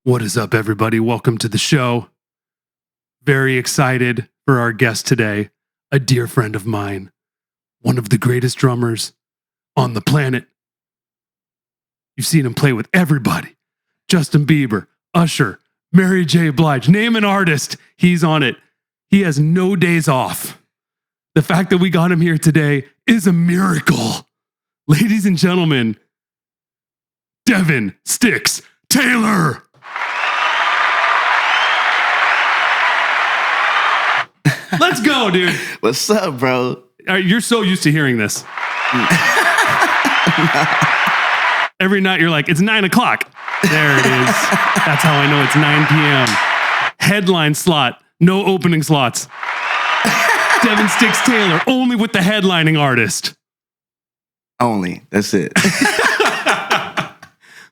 What is up, everybody? Welcome to the show. Very excited for our guest today, a dear friend of mine, one of the greatest drummers on the planet. You've seen him play with everybody. Justin Bieber, Usher, Mary J. Blige, name an artist, he's on it. He has no days off. The fact that we got him here today is a miracle. Ladies and gentlemen, Devon Stixx Taylor. Let's go, dude. What's up, bro? You're so used to hearing this. Every night you're like, it's 9 o'clock. There it is. That's how I know it's 9 p.m. Headline slot, no opening slots. Devon Stixx Taylor, only with the headlining artist. Only. That's it.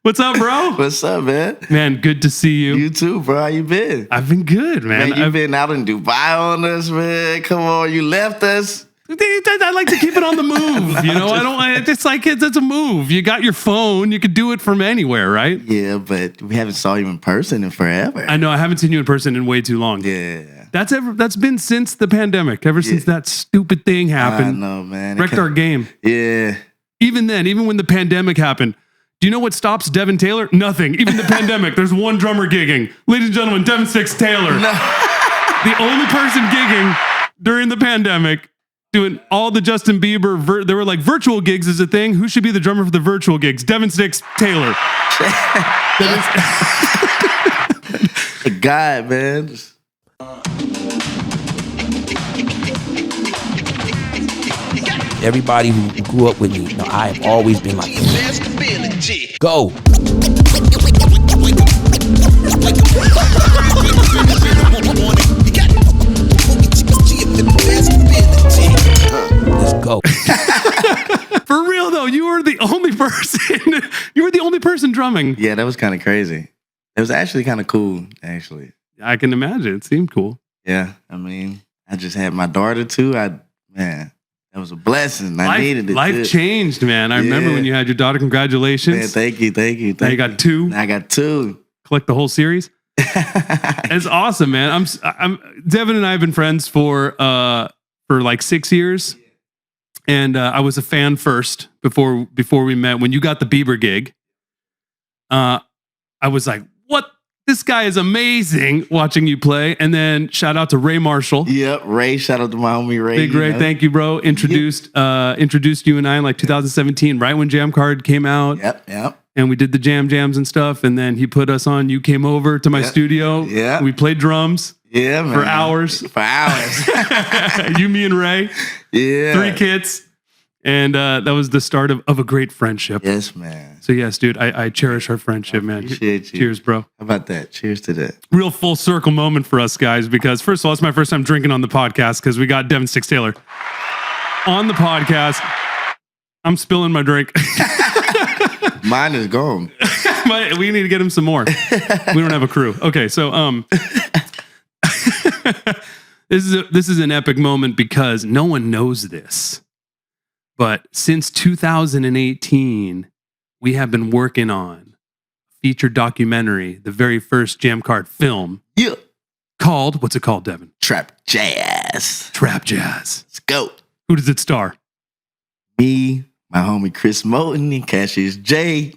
What's up, bro? What's up, man? Man, good to see you. You too, bro. How you been? I've been good, man. You've been out in Dubai on us, man. Come on, you left us. I like to keep it on the move. You know, it's a move. You got your phone. You could do it from anywhere, right? Yeah, but we haven't saw you in person in forever. I know. I haven't seen you in person in way too long. Yeah. That's been since the pandemic, ever since that stupid thing happened. I know, man. Wrecked our game. Yeah. Even then, even when the pandemic happened, do you know what stops Devon Taylor? Nothing. Even the pandemic, there's one drummer gigging. Ladies and gentlemen, Devon Stixx Taylor. No. The only person gigging during the pandemic, doing all the Justin Bieber, they were like, virtual gigs is a thing. Who should be the drummer for the virtual gigs? Devon Stixx Taylor. A guy, man. Everybody who grew up with me, you know, I have always been like, go. Let's go. For real though, you were the only person. You were the only person drumming. Yeah, that was kind of crazy. It was actually kind of cool, actually. I can imagine. It seemed cool. Yeah, I mean, I just had my daughter too. Man, that was a blessing. I needed it. Life changed, man. I remember when you had your daughter. Congratulations. Man, thank you. Now you got two. I got two. Collect the whole series. It's awesome, man. Devin and I have been friends for like 6 years, and I was a fan first before we met. When you got the Bieber gig, I was like, "What? This guy is amazing!" Watching you play, and then shout out to Ray Marshall. Yep, Ray. Shout out to my homie Ray. Big Ray, thank you, bro. Introduced you and I in like 2017, right when Jammcard came out. Yep. And we did the jams and stuff, and then he put us on. You came over to my studio. Yeah. We played drums. Yeah, man. For hours. You, me, and Ray. Yeah. 3 kits. And that was the start of a great friendship. Yes, man. So yes, dude, I cherish our friendship, man. Appreciate you. Cheers, bro. How about that? Cheers to that. Real full circle moment for us guys, because first of all, it's my first time drinking on the podcast because we got Devon Stixx Taylor on the podcast. I'm spilling my drink. Mine is gone. We need to get him some more. We don't have a crew. Okay, so this is an epic moment because no one knows this. But since 2018, we have been working on a feature documentary, the very first Jammcard film. Yeah. Called, what's it called, Devin? Trap Jazz. Trap Jazz. Let's go. Who does it star? Me, my homie Chris Moulton, and Cassius J.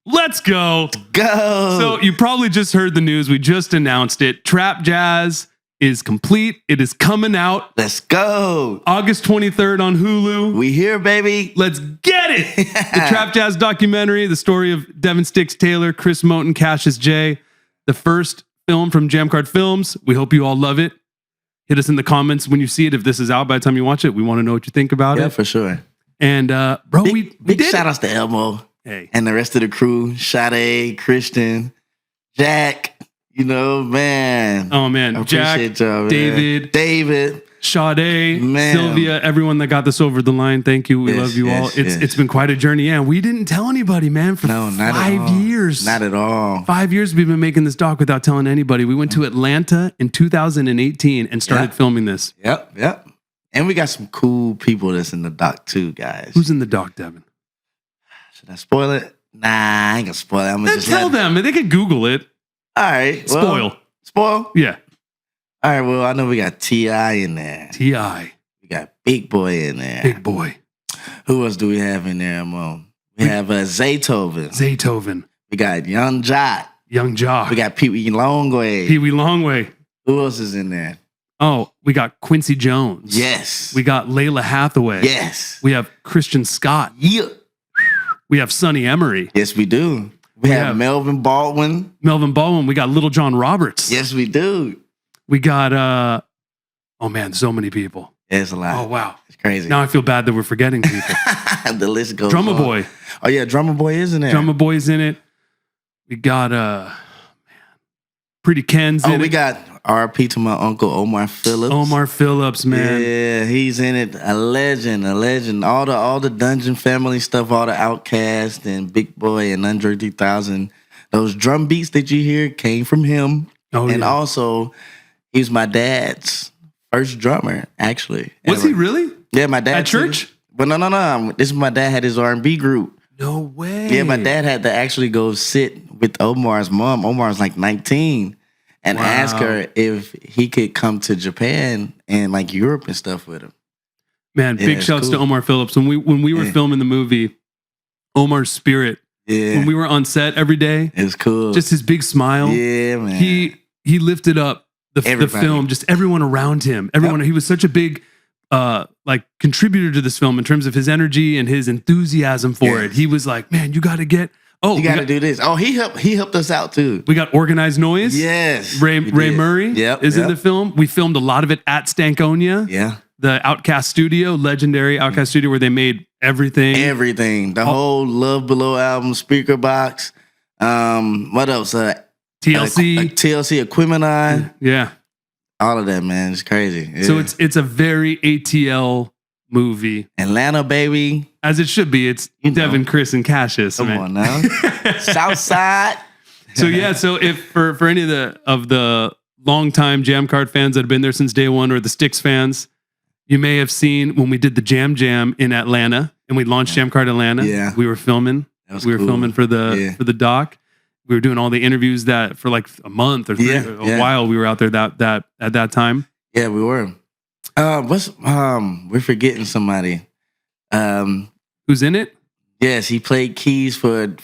Let's go. Let's go. So you probably just heard the news. We just announced it. Trap Jazz is complete. It is coming out. Let's go. August 23rd on Hulu. We here, baby. Let's get it. The Trap Jazz documentary, the story of Devon Stixx Taylor, Chris Moulton, Cassius J. The first film from Jammcard Films. We hope you all love it. Hit us in the comments when you see it. If this is out by the time you watch it, we want to know what you think about it. Yeah, for sure. And bro, we big did shout outs to Elmo. Hey. And the rest of the crew. Sade, Christian, Jack. You know, man. Oh, man. Jack, y'all, man. David. Sade, man. Sylvia, everyone that got this over the line. Thank you. We love you all. It's been quite a journey. Yeah, we didn't tell anybody, man, for 5 years. Not at all. 5 years we've been making this doc without telling anybody. We went to Atlanta in 2018 and started filming this. Yep. And we got some cool people that's in the doc too, guys. Who's in the doc, Devin? Should I spoil it? Nah, I ain't gonna spoil it. I'm gonna just tell them. They can Google it. All right. Well, Spoil? Yeah. All right, well, I know we got T.I. in there. T.I. We got Big Boy in there. Big Boy. Who else do we have in there, Mo? We have Zaytoven. Zaytoven. We got Young Jock. Young Jock. We got Pee Wee Longway. Pee Wee Longway. Who else is in there? Oh, we got Quincy Jones. Yes. We got Layla Hathaway. Yes. We have Christian Scott. Yeah. We have Sonny Emery. Yes, we do. We have Melvin Baldwin. Melvin Baldwin. We got Little John Roberts. Yes, we do. We got, oh man, so many people. Yeah, it's a lot. Oh, wow. It's crazy. Now I feel bad that we're forgetting people. The list goes Drummer on. Boy. Oh, yeah, Drummer Boy is in there. Drummer Boy's in it. We got, man, Pretty Ken's in it. Oh, we got RP to my uncle Omar Phillips. Omar Phillips, man. Yeah, he's in it. A legend. All the Dungeon Family stuff, all the Outkast and Big Boy and Andre 3000. Those drum beats that you hear came from him. Oh, and yeah. also, he's my dad's first drummer, actually. Was he really? Yeah, my dad. At church? But no. This is my dad had his R&B group. No way. Yeah, my dad had to actually go sit with Omar's mom. Omar's like 19. And ask her if he could come to Japan and like Europe and stuff with him. Man, big shouts to Omar Phillips. When we were filming the movie, Omar's spirit, when we were on set every day, it was cool. Just his big smile. Yeah, man. He lifted up the film, just everyone around him. Everyone. Yep. He was such a big contributor to this film in terms of his energy and his enthusiasm for it. He was like, man, you got to get. Oh, you got to do this. Oh, he helped us out too. We got Organized Noise. Yes, Ray Murray is in the film. We filmed a lot of it at Stankonia. Yeah, the Outkast studio, legendary Outkast studio, where they made everything. The whole Love Below album, speaker box. What else? TLC, TLC, Equimini. Yeah, all of that, man. It's crazy. Yeah. So it's a very ATL movie. Atlanta, baby. As it should be. It's Devin, Chris, and Cassius. Come on now. Southside. So if for any of the longtime Jammcard fans that have been there since day one, or the Stixx fans, you may have seen when we did the Jam in Atlanta and we launched Jammcard Atlanta. Yeah. We were filming. We were filming for the doc. We were doing all the interviews that for like a month or a while. We were out there that at that time. Yeah, we were. We're forgetting somebody. Who's in it? Yes, he played keys for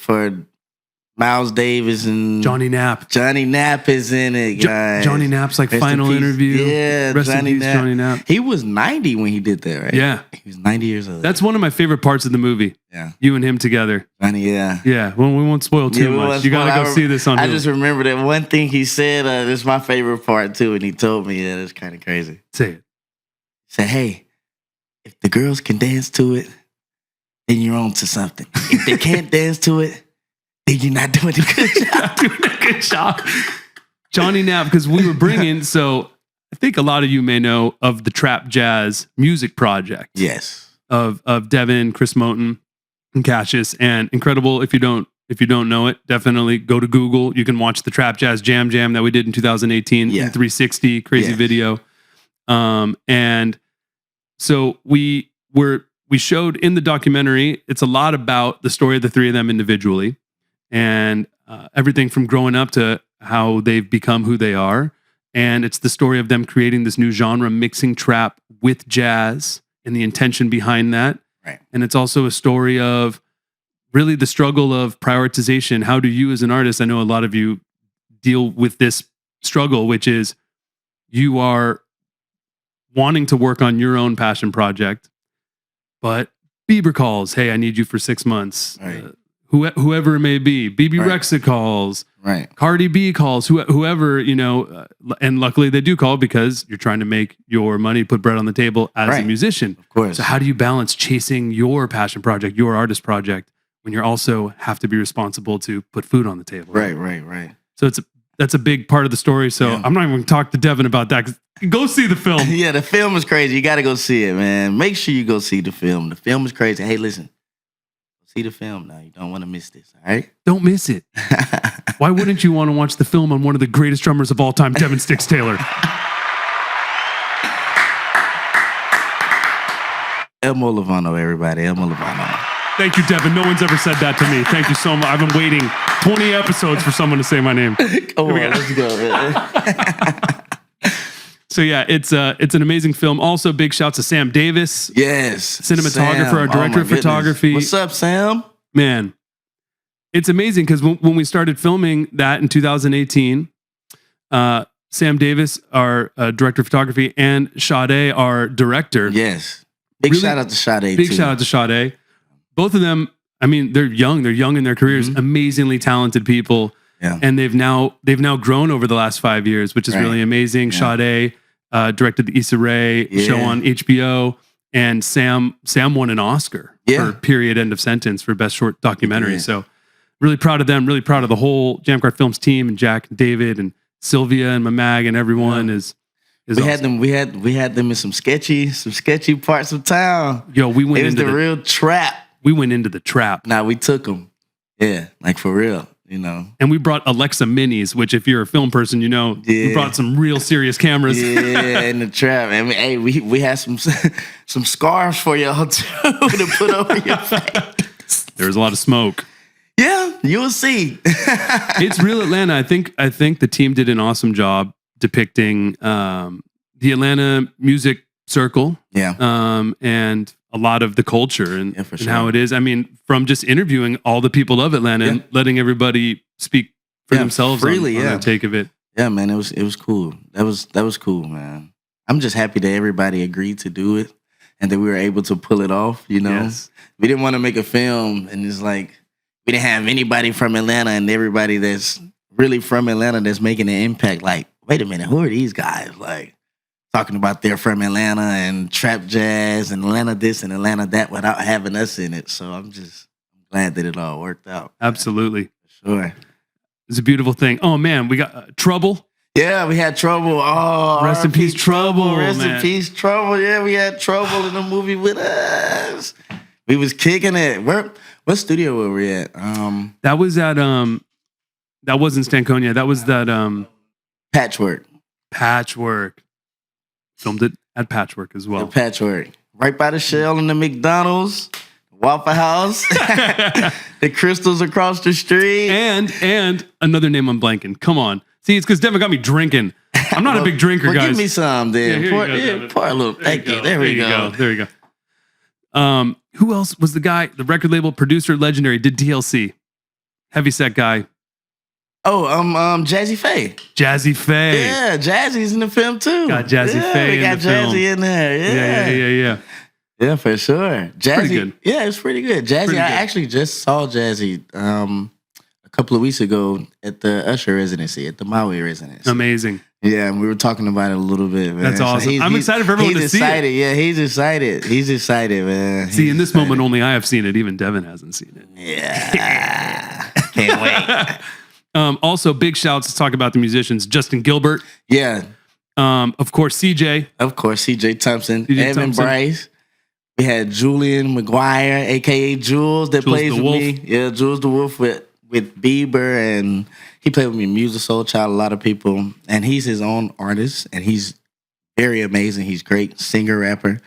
Miles Davis and Johnny Knapp. Johnny Knapp is in it, guys. Johnny Knapp's like final interview. Yeah, Rest in peace, Johnny Knapp. He was 90 when he did that, right? Yeah. He was 90 years old. That's one of my favorite parts of the movie. Yeah. You and him together. Johnny, yeah. Yeah. Well, we won't spoil too much. You got to go see this on Hulu. I just remember that one thing he said. This is my favorite part too, and he told me that it's kind of crazy. Say it. He said, hey, if the girls can dance to it, then you're on to something. If they can't dance to it, then you're not doing a good job. Johnny Knapp, because we were bringing, so I think a lot of you may know of the Trap Jazz music project. Yes. Of Devin, Chris Moten, and Cassius. And incredible, if you don't know it, definitely go to Google. You can watch the Trap Jazz Jam that we did in 2018 in 360, crazy video. And so we showed in the documentary, it's a lot about the story of the three of them individually, and everything from growing up to how they've become who they are. And it's the story of them creating this new genre, mixing trap with jazz and the intention behind that. Right. And it's also a story of really the struggle of prioritization. How do you as an artist, I know a lot of you deal with this struggle, which is you are wanting to work on your own passion project, but Bieber calls, hey, I need you for 6 months. Right. Whoever it may be, BB Rexa calls, Cardi B calls, whoever, and luckily they do call because you're trying to make your money, put bread on the table as a musician. Of course. So how do you balance chasing your passion project, your artist project, when you also have to be responsible to put food on the table? Right. So that's a big part of the story. So I'm not even going to talk to Devin about that. Go see the film. Yeah, the film is crazy. You got to go see it, man. Make sure you go see the film. The film is crazy. Hey, listen. See the film now. You don't want to miss this, all right? Don't miss it. Why wouldn't you want to watch the film on one of the greatest drummers of all time, Devon Stixx Taylor? Elmo Lovano, everybody. Elmo Lovano. Thank you, Devin. No one's ever said that to me. Thank you so much. I've been waiting 20 episodes for someone to say my name. Come on, let's go, man. So yeah, it's an amazing film. Also, big shouts to Sam Davis. Yes. Cinematographer, Sam. our director of photography. What's up, Sam? Man, it's amazing because when we started filming that in 2018, Sam Davis, our director of photography, and Sade, our director. Yes. Big shout out to Sade. Big shout out to Sade. Both of them, I mean, they're young in their careers, amazingly talented people. Yeah. And they've now grown over the last 5 years, which is really amazing. Yeah. Sade directed the Issa Rae show on HBO, and Sam won an Oscar for Period End of Sentence for Best Short Documentary. Yeah. So really proud of them, really proud of the whole Jammcard Films team, and Jack and David and Sylvia and Mamag and everyone is we awesome. had them in some sketchy parts of town. Yo, we went It was into the real trap. We went into the trap. Nah, we took them. Yeah, like for real, you know. And we brought Alexa Minis, which if you're a film person, you know, we brought some real serious cameras. Yeah, in the trap. I mean, hey, we had some scarves for y'all too to put over your face. There was a lot of smoke. Yeah, you will see. It's real Atlanta. I think the team did an awesome job depicting the Atlanta music circle. Yeah. And a lot of the culture and, for and sure. how it is. I mean, from just interviewing all the people of Atlanta and letting everybody speak for themselves freely, on their take of it. Yeah, man, it was cool. That was cool, man. I'm just happy that everybody agreed to do it and that we were able to pull it off, you know. Yes. We didn't want to make a film and it's like we didn't have anybody from Atlanta and everybody that's really from Atlanta that's making an impact. Like, wait a minute, who are these guys? Like, talking about they're from Atlanta and trap jazz and Atlanta this and Atlanta that without having us in it. So I'm glad that it all worked out. Absolutely. For sure. It's a beautiful thing. Oh, man, we got Trouble. Yeah, we had Trouble. Oh, Rest in peace, Trouble. Rest man. in peace, Trouble. Yeah, we had Trouble in the movie with us. We was kicking it. What studio were we at? That was at that wasn't Stankonia. That was that Patchwork. Filmed it at Patchwork as well. The Patchwork. Right by the Shell and the McDonald's, Waffle House, the Crystals across the street. And another name I'm blanking. Come on. See, it's because Devin got me drinking. I'm not a big drinker, guys. Give me some then. Yeah, pour a little. Thank you. There we go. There you go. Who else was the guy, the record label producer, legendary, did TLC? Heavyset guy. Oh, Jazzy Faye. Jazzy Faye. Yeah, Jazzy's in the film too. Got Jazzy Faye in the film. Jazzy in there. Yeah. Yeah, for sure. Jazzy. Pretty good. Yeah, it's pretty good. Jazzy, I actually just saw Jazzy a couple of weeks ago at the Usher residency, at the Maui residency. Amazing. Yeah, and we were talking about it a little bit, man. That's awesome. I'm excited for everyone to see it. Yeah, he's excited. He's excited, man. See, in this moment, only I have seen it. Even Devin hasn't seen it. Yeah. Can't wait. Also, big shouts to talk about the musicians. Justin Gilbert. Yeah. Of course, CJ. Of course, CJ Thompson. CJ Evan Thompson. Bryce. We had Julian McGuire, a.k.a. Jules, that Jules plays the with Wolf. me. Yeah, Jules the Wolf with Bieber, and he played with me, Music Soul Child, a lot of people. And he's his own artist, and he's very amazing. He's great singer, rapper.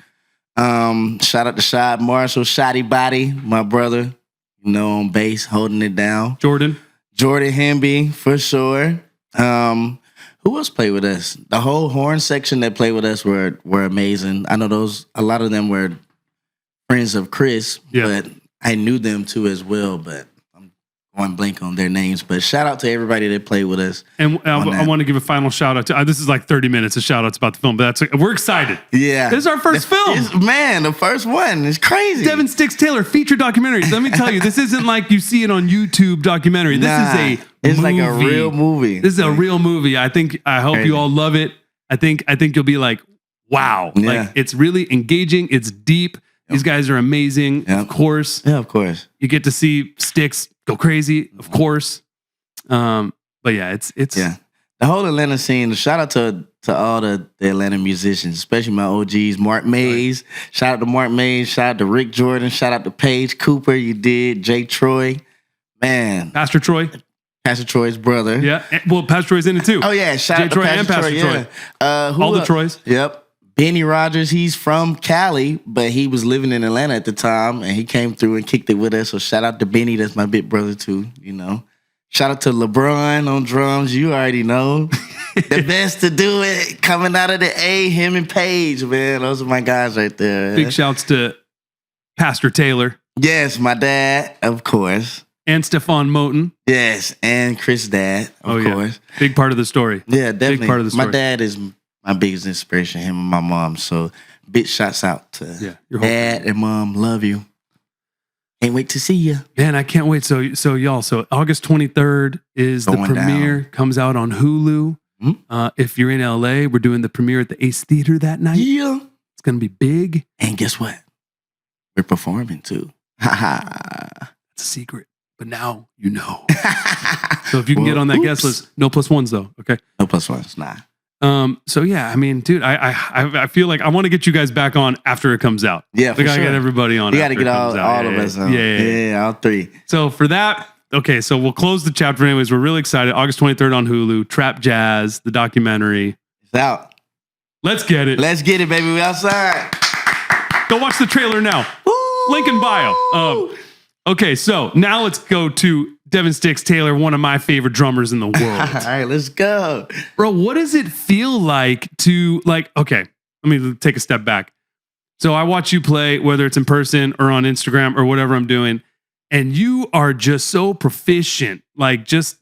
Shout out to Shad Marshall, Shoddy Body, my brother, you know, on bass, holding it down. Jordan Hemby, for sure. Who else played with us? The whole horn section that played with us were amazing. I know a lot of them were friends of Chris, but I knew them too as well, but I'm going blank on their names. But shout out to everybody that played with us. And I want to give a final shout out to, this is like 30 minutes of shout outs about the film, but we're excited. Yeah. This is our first film. Man, the first one. It's crazy. Devon Stixx Taylor feature documentary. Let me tell you, this isn't like you see it on YouTube documentary. This is it's movie. like a real movie. This is a real movie. I hope you all love it. I think you'll be like, wow. Yeah. Like, it's really engaging. It's deep. These guys are amazing. Of course. Yeah, of course. You get to see Stixx go crazy, of course. But yeah, it's the whole Atlanta scene. Shout out to all the Atlanta musicians, especially my OGs, Mark Mays. Right. Shout out to Mark Mays. Shout out to Rick Jordan. Shout out to Paige Cooper. You did. Jay Troy. Man. Pastor Troy. Pastor Troy's brother. Yeah. Well, Pastor Troy's in it too. Oh, yeah. Shout out to Troy Pastor and Pastor Troy. Troy. Yeah. All the Troys. Yep. Benny Rogers, he's from Cali, but he was living in Atlanta at the time, and he came through and kicked it with us. So shout out to Benny, that's my big brother too, you know. Shout out to LeBron on drums, you already know. The best to do it, coming out of the A, him and Paige, man. Those are my guys right there. Big shouts to Pastor Taylor. Yes, my dad, of course. And Stephon Moten. Yes, and Chris' dad, of course. Big part of the story. Yeah, definitely. Big part of the story. My dad is my biggest inspiration, him and my mom. So big shouts out to dad and mom. Love you. Can't wait to see you. Man, I can't wait. So y'all, August 23rd is the premiere. Down. Comes out on Hulu. Mm-hmm. If you're in LA, we're doing the premiere at the Ace Theater that night. Yeah. It's going to be big. And guess what? We're performing too. It's a secret. But now you know. So if you can get on that guest list, no +1s though. Okay. No +1s, nah. So yeah, I mean, dude, I feel like I want to get you guys back on after it comes out. Yeah, we gotta get everybody on. We gotta get all of us on. Yeah, all three. So for that, okay, so we'll close the chapter anyways. We're really excited. August 23rd on Hulu. Trap Jazz, the documentary. It's out. Let's get it. Let's get it, baby. We outside. Go watch the trailer now. Woo! Link in bio. Okay, so now let's go to Devon Stixx Taylor, one of my favorite drummers in the world. All right, let's go. Bro, what does it feel like to, okay, let me take a step back. So I watch you play, whether it's in person or on Instagram or whatever I'm doing, and you are just so proficient. Like, just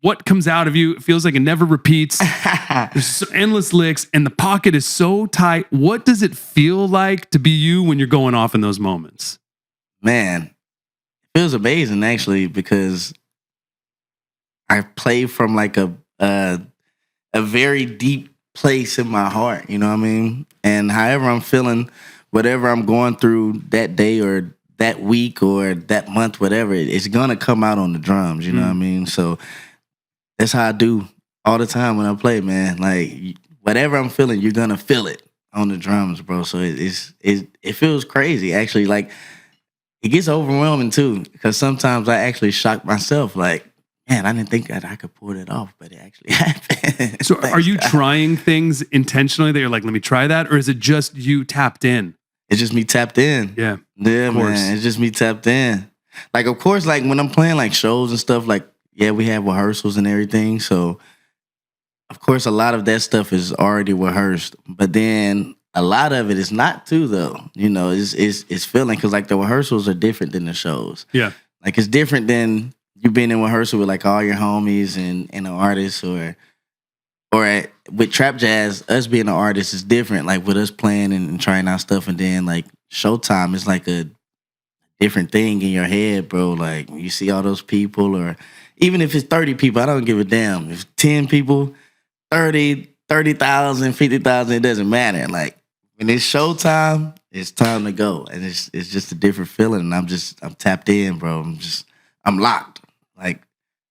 what comes out of you, it feels like it never repeats. There's so endless licks, and the pocket is so tight. What does it feel like to be you when you're going off in those moments? Man. It feels amazing, actually, because I play from like a very deep place in my heart, you know what I mean? And however I'm feeling, whatever I'm going through that day or that week or that month, whatever, it's going to come out on the drums, you know what I mean? So that's how I do all the time when I play, man. Like, whatever I'm feeling, you're going to feel it on the drums, bro. So it feels crazy, actually. Like, it gets overwhelming too, because sometimes I actually shock myself. Like, man, I didn't think that I could pull it off, but it actually happened. So are you trying things intentionally that you're like, let me try that? Or is it just you tapped in? It's just me tapped in. Yeah. Yeah, man. It's just me tapped in. Like, of course, like when I'm playing like shows and stuff, like, yeah, we have rehearsals and everything. So, of course, a lot of that stuff is already rehearsed. But then a lot of it is not too, though. You know, it's feeling, because like the rehearsals are different than the shows. Yeah. Like, it's different than you being in rehearsal with like all your homies and an artist, or with Trap Jazz, us being an artist is different. Like with us playing and trying out stuff, and then like showtime is like a different thing in your head, bro. Like you see all those people, or even if it's 30 people, I don't give a damn. If 10 people, 30,000, 50,000, it doesn't matter. Like when it's showtime, it's time to go. And it's just a different feeling. And I'm tapped in, bro. I'm locked. Like,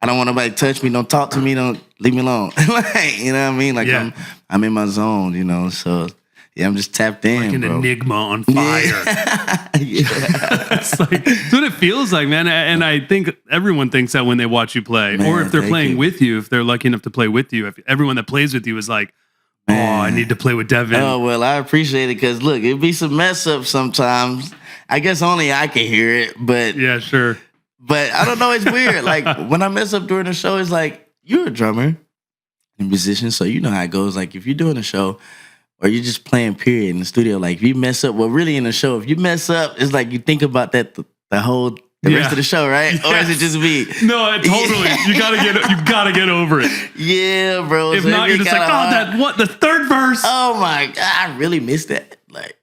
I don't want nobody to touch me. Don't talk to me. Don't leave me alone. Like, you know what I mean? Like, yeah. I'm in my zone, you know? So, yeah, I'm just tapped in, like an bro. enigma on fire. Yeah. It's what it feels like, man. And I think everyone thinks that when they watch you play. Man, or if they're playing with you, if they're lucky enough to play with you. If everyone that plays with you is like, man, I need to play with Devin. Oh, well, I appreciate it, because, look, it'd be some mess up sometimes. I guess only I can hear it, but... Yeah, sure. But I don't know, it's weird. Like, when I mess up during the show, it's like, you're a drummer and musician, so you know how it goes. Like, if you're doing a show or you're just playing, period, in the studio, like, if you mess up, well, really in the show, if you mess up, it's like you think about that the rest of the show, right? Yes. Or is it just me? No, totally. You gotta get over it. Yeah, bro. If not, you're just like, the third verse? Oh my God, I really missed that. Like,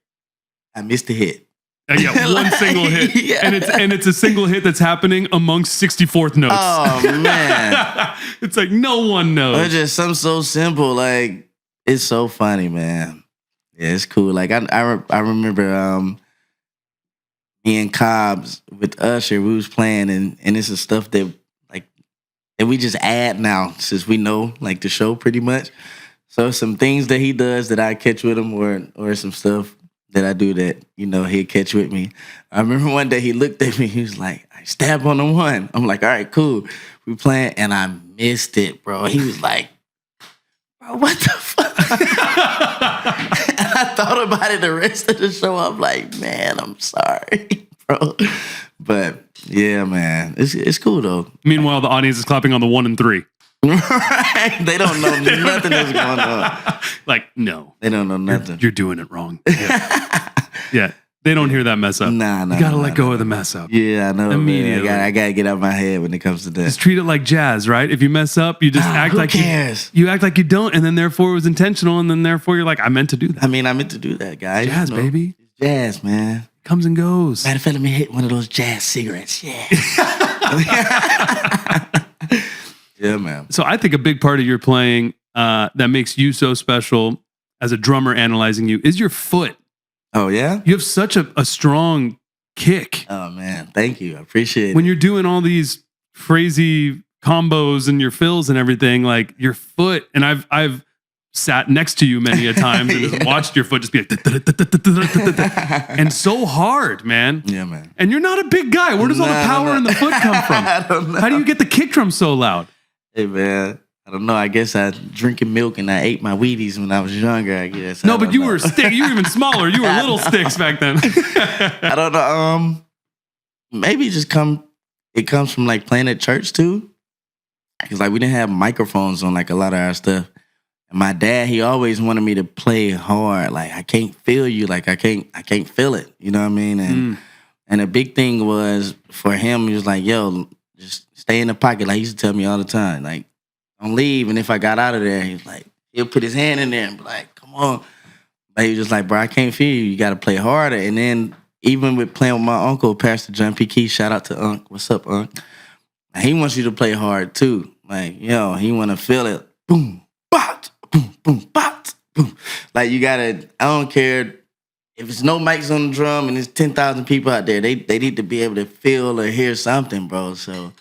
I missed the hit. Yeah, one single hit. Yeah. And it's a single hit that's happening amongst 64th notes. Oh, man. It's like no one knows. It's just something so simple. Like, it's so funny, man. Yeah, it's cool. Like, I remember me and Cobbs with Usher, we was playing, and it's the stuff that, like, that we just add now, since we know, like, the show pretty much. So some things that he does that I catch with him, or some stuff that I do that, you know, he'd catch with me. I remember one day he looked at me, he was like, I stab on the one. I'm like, all right, cool. We playing, and I missed it, bro. He was like, bro, what the fuck? And I thought about it the rest of the show. I'm like, man, I'm sorry, bro. But yeah, man, it's cool though. Meanwhile, the audience is clapping on the 1 and 3. Right? They don't know nothing that's going on. Like, no. They don't know nothing. You're doing it wrong. Yeah. Yeah. They don't hear that mess up. Nah. You gotta let go of the mess up. Yeah, I know. Immediately. Man. I gotta get out of my head when it comes to that. Just treat it like jazz, right? If you mess up, you just act like cares? you act like you don't, and then therefore it was intentional, and then therefore you're like, I meant to do that. I meant to do that, guys. Jazz, baby. Jazz, man. Comes and goes. Matter of fact, let me hit one of those jazz cigarettes. Yeah. Yeah, man. So I think a big part of your playing that makes you so special as a drummer analyzing you is your foot. Oh, yeah? You have such a strong kick. Oh, man. Thank you. I appreciate it. When you're doing all these crazy combos and your fills and everything, like your foot, and I've sat next to you many a time and just watched your foot just be like, and so hard, man. Yeah, man. And you're not a big guy. Where does all the power in the foot come from? I don't know. How do you get the kick drum so loud? Hey, man. I don't know. I guess I drinking milk and I ate my Wheaties when I was younger, I guess. No, but you were you were even smaller. You were little sticks back then. I don't know. Maybe it comes from like playing at church too. Cause like we didn't have microphones on like a lot of our stuff. And my dad, he always wanted me to play hard. Like I can't feel you. Like I can't feel it. You know what I mean? And a big thing was for him, he was like, yo, just stay in the pocket. Like he used to tell me all the time. Like, don't leave. And if I got out of there, he'll put his hand in there and be like, come on. But he was just like, bro, I can't feel you. You got to play harder. And then even with playing with my uncle, Pastor John P. Key, shout out to Unc. What's up, Unc? He wants you to play hard too. Like, yo, he want to feel it. Boom, bot, boom, boom, bot, boom. Like you got to, I don't care if it's no mics on the drum and there's 10,000 people out there, they need to be able to feel or hear something, bro. So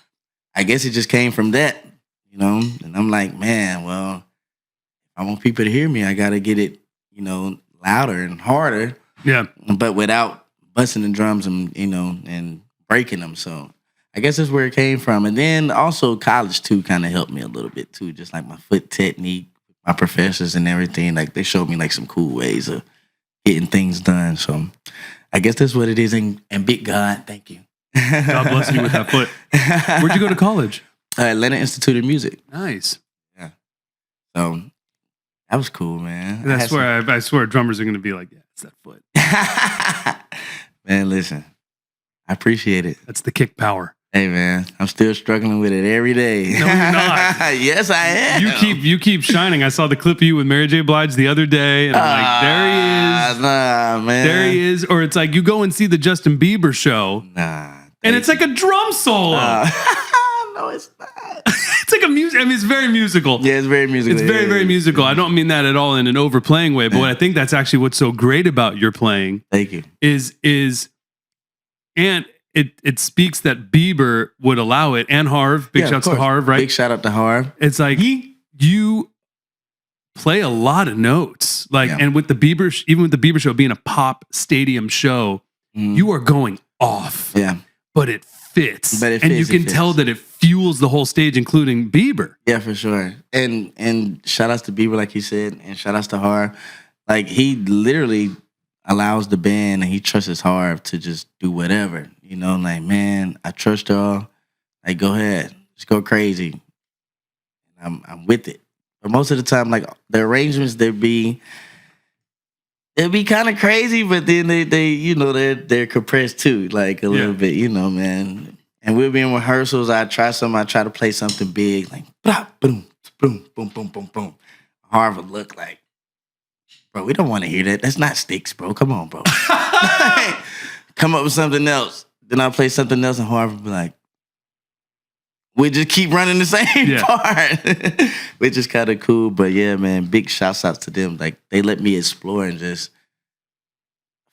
I guess it just came from that. You know, and I'm like, man, well, I want people to hear me. I got to get it, louder and harder. Yeah. But without busting the drums and, and breaking them. So I guess that's where it came from. And then also college, too, kind of helped me a little bit, too. Just like my foot technique, my professors and everything. Like they showed me like some cool ways of getting things done. So I guess that's what it is. And big God, thank you. God bless you with that foot. Where'd you go to college? Atlanta Institute of Music. Nice. Yeah. So that was cool, man. I swear drummers are going to be like, yeah, it's that foot. Man, listen, I appreciate it. That's the kick power. Hey, man, I'm still struggling with it every day. No, you're not. Yes, I am. You keep shining. I saw the clip of you with Mary J. Blige the other day, and I'm like, there he is. Nah, man. There he is. Or it's like you go and see the Justin Bieber show, and it's like a drum solo. No, it's not. It's like a music. I mean, it's very musical. Yeah, it's very musical. It's very, very musical. I don't mean that at all in an overplaying way, but what I think that's actually what's so great about your playing. Thank you. Is and it speaks that Bieber would allow it, and Harv. Big shouts to Harv, right? Big shout out to Harv. It's like you play a lot of notes, like, and with the Bieber, even with the Bieber show being a pop stadium show, you are going off. Yeah, but it fits, and you can tell that it fuels the whole stage, including Bieber. Yeah, for sure. And shout outs to Bieber, like you said, and shout outs to Harv. Like he literally allows the band and he trusts Harv to just do whatever. Like, man, I trust y'all. Like, go ahead, just go crazy. I'm with it. But most of the time, like the arrangements, they'd be kind of crazy, but then they're compressed too, like a little bit, man. And we'll be in rehearsals. I try to play something big, like blah, boom, boom, boom, boom, boom, boom. Harv would look like, bro, we don't want to hear that. That's not Stixx, bro. Come on, bro. Come up with something else. Then I'll play something else, and Harv would be like, we just keep running the same part, which is kind of cool. But yeah, man, big shouts out to them. Like they let me explore and just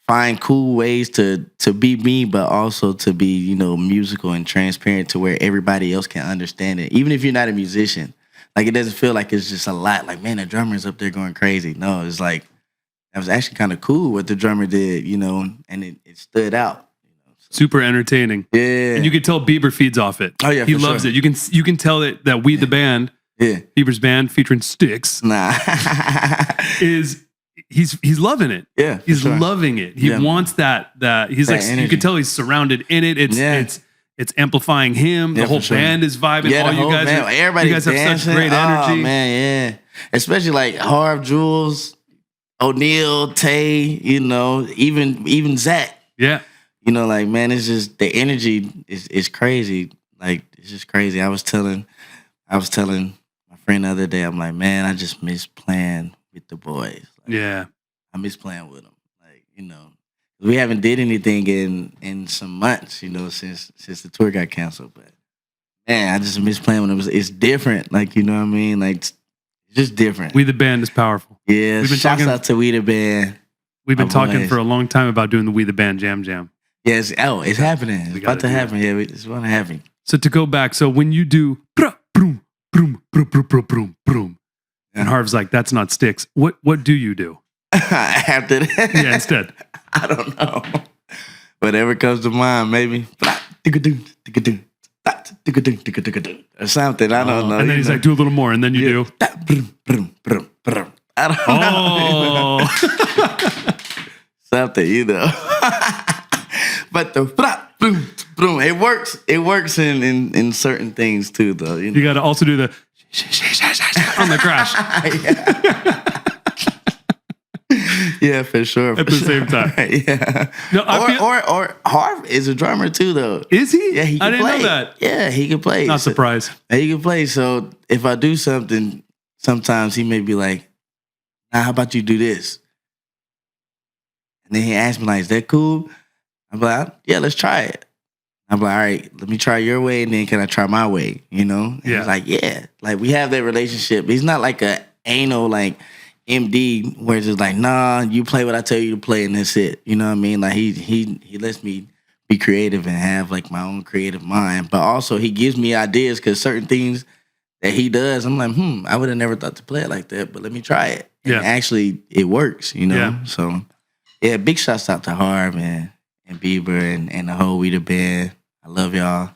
find cool ways to be me, but also to be, musical and transparent to where everybody else can understand it. Even if you're not a musician, like it doesn't feel like it's just a lot. Like, man, the drummer's up there going crazy. No, it's like that was actually kind of cool what the drummer did, and it stood out. Super entertaining. Yeah. And you can tell Bieber feeds off it. Oh, yeah, he loves it. You can tell that We the Band, Bieber's band featuring Stixx, he's loving it. Yeah, He's sure. loving it. He Yeah. wants that he's That like, you energy. can tell he's surrounded in it. It's amplifying him. The Yeah, whole for sure. band is vibing. Yeah, all the you whole guys band. are, Everybody's you guys have dancing. such great energy. Oh man, yeah. Especially like Harv, Jules, O'Neal, Tay, you know, even Zach. Yeah. You know, like, man, it's just the energy is crazy. Like, it's just crazy. I was telling my friend the other day, I'm like, man, I just miss playing with the boys. Like, Yeah. I miss playing with them. Like, you know, we haven't did anything in some months, you know, since the tour got canceled. But man, I just miss playing with them. It's different. Like, you know what I mean? Like, it's just different. We the Band is powerful. Yeah, We've been shouts talking- out to We the Band. We've been My talking boys. for a long time about doing the We the Band Jam. Yes, it's happening. It's We about gotta to do happen. Yeah, it's going to happen. So to go back, so when you do broom, broom, broom, broom, broom, broom, and Harv's like, that's not Stixx. What do you do? After that, Yeah, instead. I don't know. Whatever comes to mind, maybe. Or something. I don't know. And then he's like, do a little more, and then you do. I don't know. Oh. Something, you know. But the boom, boom, it works. It works in certain things too, though. You know? You got to also do the on the crash Yeah, for sure. at the same time. Yeah. No, I feel- or Harv is a drummer too, though. Is he? Yeah, he can I didn't play. know that. Yeah, he can play. Not So- surprised. He can play. So if I do something, sometimes he may be like, "Nah, how about you do this?" And then he asks me like, "Is that cool?" I'm like, "Yeah, let's try it." I'm like, "All right, let me try your way, and then can I try my way?" You know? And Yeah. he's like, "Yeah." Like we have that relationship. He's not like a anal like MD where it's just like, "Nah, you play what I tell you to play, and that's it." You know what I mean? Like he lets me be creative and have like my own creative mind, but also he gives me ideas because certain things that he does, I'm like, I would have never thought to play it like that, but let me try it. And Yeah. actually, it works, you know? Yeah. So, yeah, big shouts out to Harv and Bieber and the whole We the Band. I love y'all.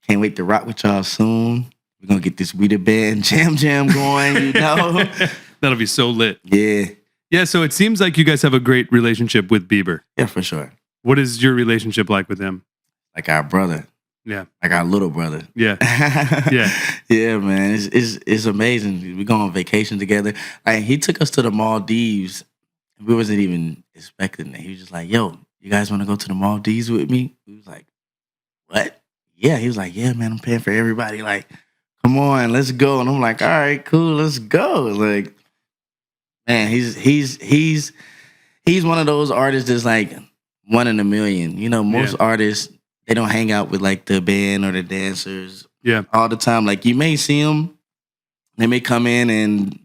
Can't wait to rock with y'all soon. We're going to get this We the Band jam going, you know? That'll be so lit. Yeah. Yeah, so it seems like you guys have a great relationship with Bieber. Yeah, for sure. What is your relationship like with him? Like our brother. Yeah. Like our little brother. Yeah. Yeah. Yeah, man. It's amazing. We go on vacation together. Like he took us to the Maldives. We wasn't even expecting it. He was just like, "Yo, you guys want to go to the Maldives with me?" We was like, "What?" Yeah. He was like, "Yeah, man, I'm paying for everybody. Like, come on, let's go." And I'm like, "All right, cool, let's go." Like, man, he's one of those artists that's like one in a million. You know, most artists, they don't hang out with like the band or the dancers all the time. Like you may see them, they may come in and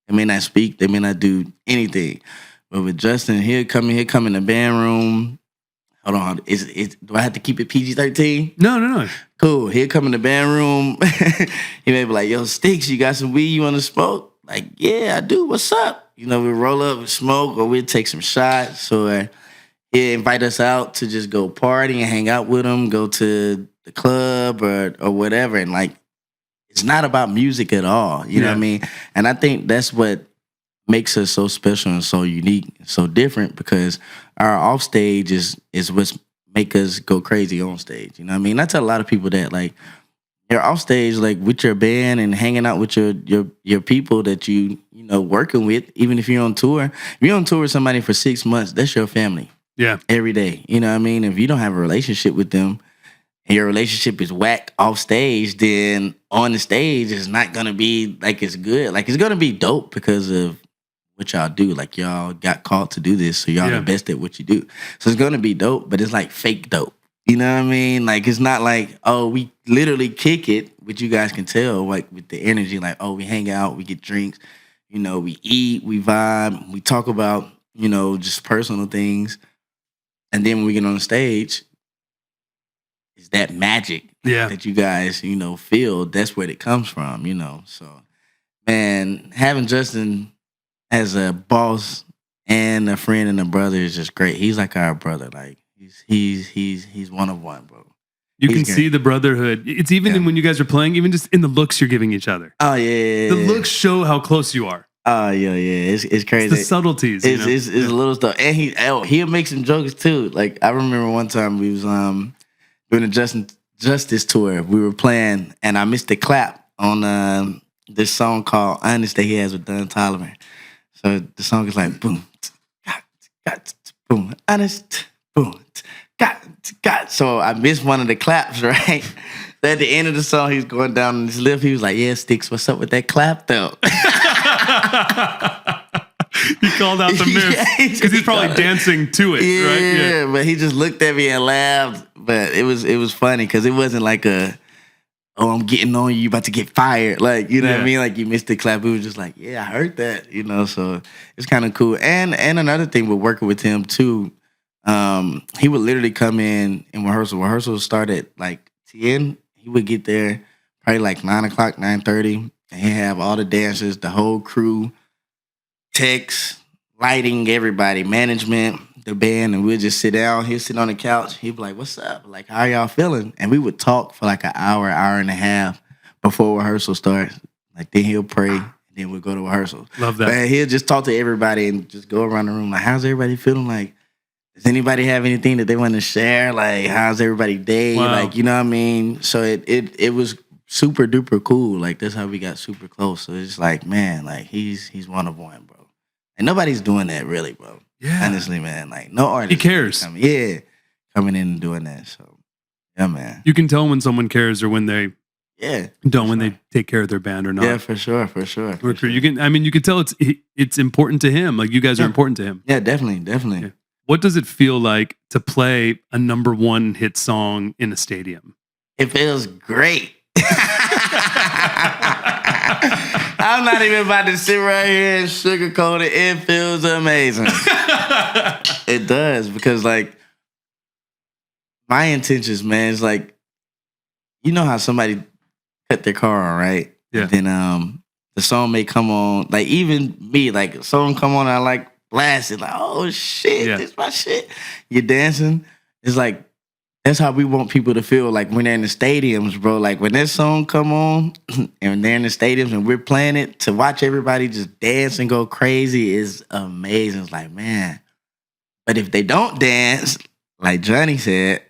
they may not speak, they may not do anything. But with Justin, he'll come in the band room. Hold on, do I have to keep it PG-13? No. Cool. He'll come in the band room. He may be like, "Yo, Stixx, you got some weed you want to smoke?" Like, "Yeah, I do. What's up?" You know, we roll up, we smoke, or we'll take some shots. So he'll invite us out to just go party and hang out with him, go to the club or whatever. And like, it's not about music at all. You know what I mean? And I think that's what makes us so special and so unique, and so different, because our off stage is what's make us go crazy on stage. You know what I mean? I tell a lot of people that, like, you're off stage, like with your band and hanging out with your people that you know working with. Even if you're on tour, if you're on tour with somebody for 6 months, that's your family. Yeah. Every day. You know what I mean? If you don't have a relationship with them and your relationship is whack off stage, then on the stage it's not gonna be like it's good. Like it's gonna be dope because of what y'all do. Like y'all got called to do this, so y'all the best at what you do. So it's gonna be dope, but it's like fake dope. You know what I mean? Like it's not like, oh, we literally kick it, which you guys can tell, like with the energy, like, oh, we hang out, we get drinks, you know, we eat, we vibe, we talk about, you know, just personal things. And then when we get on the stage, it's that magic that you guys, you know, feel. That's where it comes from, you know. So, man, having Justin as a boss and a friend and a brother is just great. He's like our brother. Like he's one of one, bro. You can see the brotherhood. It's even in when you guys are playing, even just in the looks you're giving each other. Oh yeah. The looks show how close you are. Oh yeah, it's crazy. It's the subtleties. It's a little stuff, and he'll make some jokes too. Like I remember one time we was doing a Justice tour. We were playing, and I missed the clap on this song called "Honest" that he has with Don Toliver. So the song is like boom, got boom, honest, boom, got. So I missed one of the claps, right? So at the end of the song, he's going down on his lift. He was like, "Yeah, Stixx, what's up with that clap though?" He called out the miss because he's probably dancing to it, right? Yeah, but he just looked at me and laughed. But it was funny because it wasn't like I'm getting on you, about to get fired. Like, you know what I mean? Like you missed the clap. It was just like, yeah, I heard that, so it's kind of cool. And another thing with working with him too, he would literally come in rehearsal. Rehearsal started like 10. He would get there probably like 9 o'clock, 9:30. And he'd have all the dancers, the whole crew, techs, lighting, everybody, management, the band, and we'd just sit down. He'd sit on the couch. He'd be like, "What's up? Like, how y'all feeling?" And we would talk for like an hour and a half before rehearsal starts. Like, then he'll pray, and then we'll go to rehearsal. Love that. But he'll just talk to everybody and just go around the room. Like, how's everybody feeling? Like, does anybody have anything that they want to share? Like, how's everybody day? Wow. Like, you know what I mean? So it was super duper cool. Like, that's how we got super close. So it's like, man, like he's one of one, bro. And nobody's doing that really, bro. Yeah. Honestly, man. Like, no artist. He cares. Coming in and doing that. So, yeah, man. You can tell when someone cares or when they don't, when they take care of their band or not. Yeah, for sure. You can tell it's important to him. Like you guys are important to him. Yeah, definitely. Yeah. What does it feel like to play a number one hit song in a stadium? It feels great. I'm not even about to sit right here and sugarcoat it. It feels amazing. It does, because like my intentions, man, is like, you know how somebody cut their car on, right? Yeah. And then the song may come on, like even me, like a song come on, and I like blast it, like, oh shit, this my shit. You're dancing. It's like, that's how we want people to feel like when they're in the stadiums, bro. Like when that song come on and they're in the stadiums and we're playing it, to watch everybody just dance and go crazy is amazing. It's like, man. But if they don't dance, like Johnny said,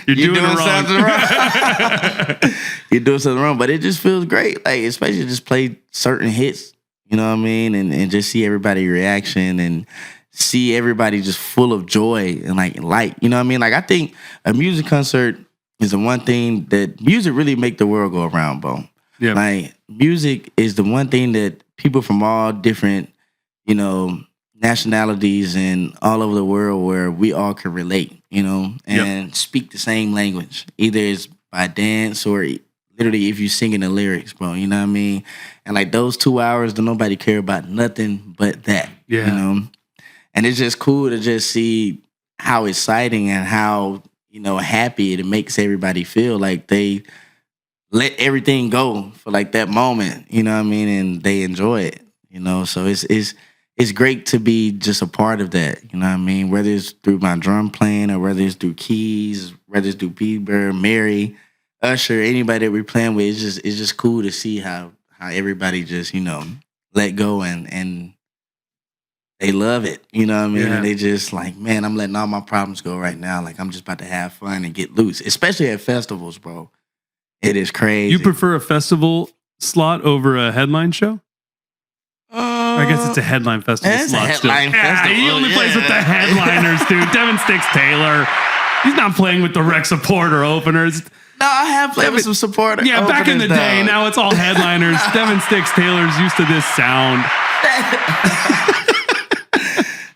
you're doing something wrong. You're doing something wrong. But it just feels great. Like, especially just play certain hits, you know what I mean? And just see everybody's reaction and see everybody just full of joy and like light. You know what I mean? Like, I think a music concert is the one thing that music really make the world go around, bro. Yeah. Like, music is the one thing that people from all different, nationalities and all over the world where we all can relate, and speak the same language. Either it's by dance or literally if you singing the lyrics, bro. You know what I mean? And like those 2 hours, don't nobody care about nothing but that. Yeah. And it's just cool to just see how exciting and how, happy it makes everybody feel. Like they let everything go for like that moment, you know what I mean? And they enjoy it, So it's great to be just a part of that, you know what I mean? Whether it's through my drum playing or whether it's through keys, whether it's through Bieber, Mary, Usher, anybody that we're playing with, it's just cool to see how everybody just, let go and they love it, you know what I mean? Yeah. And they just like, man, I'm letting all my problems go right now. Like, I'm just about to have fun and get loose, especially at festivals, bro. It is crazy. You prefer a festival slot over a headline show? I guess it's a headline festival It's a slot headline still. festival, He only plays with the yeah. headliners, dude. Devon Stixx Taylor. He's not playing with the rec supporter openers. No, I have played with some supporters. Yeah, back in the day. Now it's all headliners. Devon Stixx Taylor's used to this sound.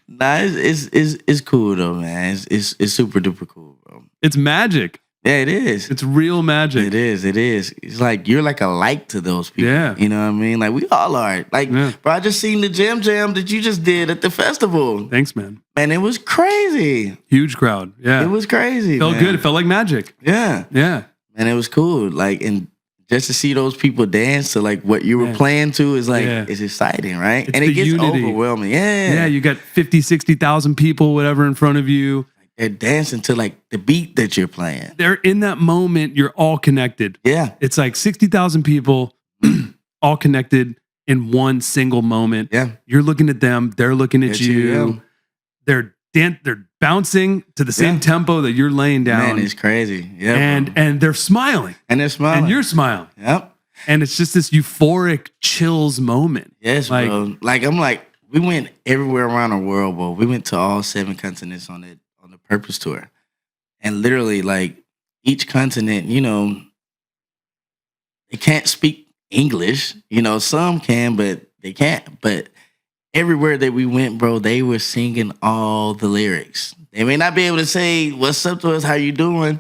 Nah, it's cool though, man. It's super duper cool, bro. It's magic. Yeah, it is. It's real magic. It is. It's like you're like a light to those people. Yeah. You know what I mean? Like we all are. Like, bro, I just seen the jam that you just did at the festival. Thanks, man. Man, it was crazy. Huge crowd. Yeah. It was crazy. Felt man. good. It felt like magic. Yeah. Yeah. And it was cool. Like, and just to see those people dance to like what you were playing to is like, it's exciting, right? It's and it the gets unity. overwhelming. Yeah. Yeah, you got 50, 60,000 people, whatever, in front of you. They're dancing to like the beat that you're playing. They're in that moment, you're all connected. Yeah. It's like 60,000 people all connected in one single moment. Yeah. You're looking at them, they're looking at Yeah, you. They're bouncing to the same tempo that you're laying down. Man, it's crazy. Yeah. And they're smiling. And they're smiling. And you're smiling. Yep. And it's just this euphoric chills moment. Yes, like, bro. Like I'm like, we went everywhere around the world, bro. We went to all 7 continents on the Purpose tour. And literally, like, each continent, you know, they can't speak English. You know, some can, but they can't. But everywhere that we went, bro, they were singing all the lyrics. They may not be able to say, "What's up to us? How you doing?"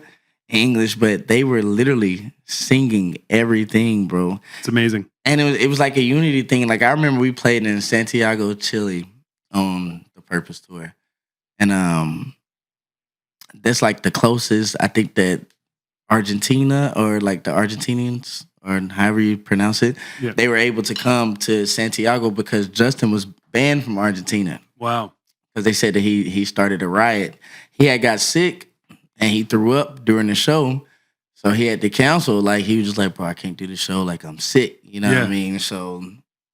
in English, but they were literally singing everything, bro. It's amazing. And it was like a unity thing. Like I remember we played in Santiago, Chile on the Purpose tour. And that's like the closest I think that Argentina or like the Argentinians or however you pronounce it, they were able to come to Santiago because Justin was banned from Argentina. Wow. Because they said that he started a riot. He had got sick and he threw up during the show. So he had to cancel. Like he was just like, bro, I can't do the show. Like I'm sick. You know what I mean? So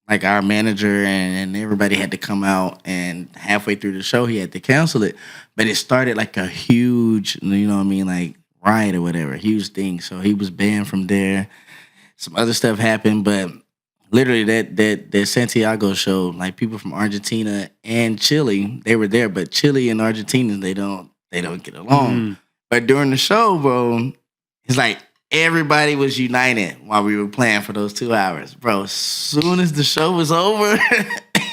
like our manager and everybody had to come out, and halfway through the show he had to cancel it. But it started like a huge, you know what I mean, like riot or whatever, huge thing. So he was banned from there. Some other stuff happened, but literally that Santiago show, like people from Argentina and Chile, they were there, but Chile and Argentina, they don't get along. But during the show, bro, it's like everybody was united while we were playing for those 2 hours. Bro, as soon as the show was over,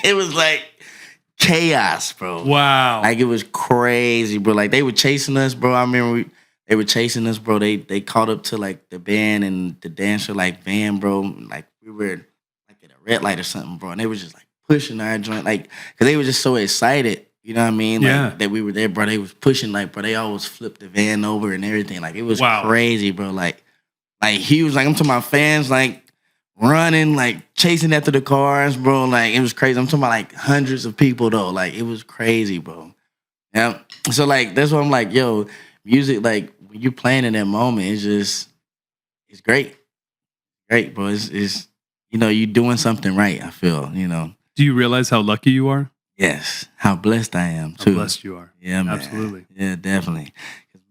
it was like chaos, bro. Wow. Like it was crazy, bro. Like they were chasing us, bro. I remember they were chasing us, bro. They caught up to like the band and the dancer like van, bro. Like we were like at a red light or something, bro. And they were just like pushing our joint, like, cause they were just so excited. You know what I mean? Like that we were there, bro. They was pushing, like, bro, they always flipped the van over and everything. Like it was crazy, bro. Like he was like, I'm talking about fans like running, like chasing after the cars, bro. Like it was crazy. I'm talking about like hundreds of people though. Like it was crazy, bro. Yeah. So like that's why I'm like, yo, music, like when you're playing in that moment, it's great. Great, bro. It's you know, you're doing something right, I feel, you know. Do you realize how lucky you are? Yes. How blessed I am too. How blessed you are. Yeah, man. Absolutely. Yeah, definitely.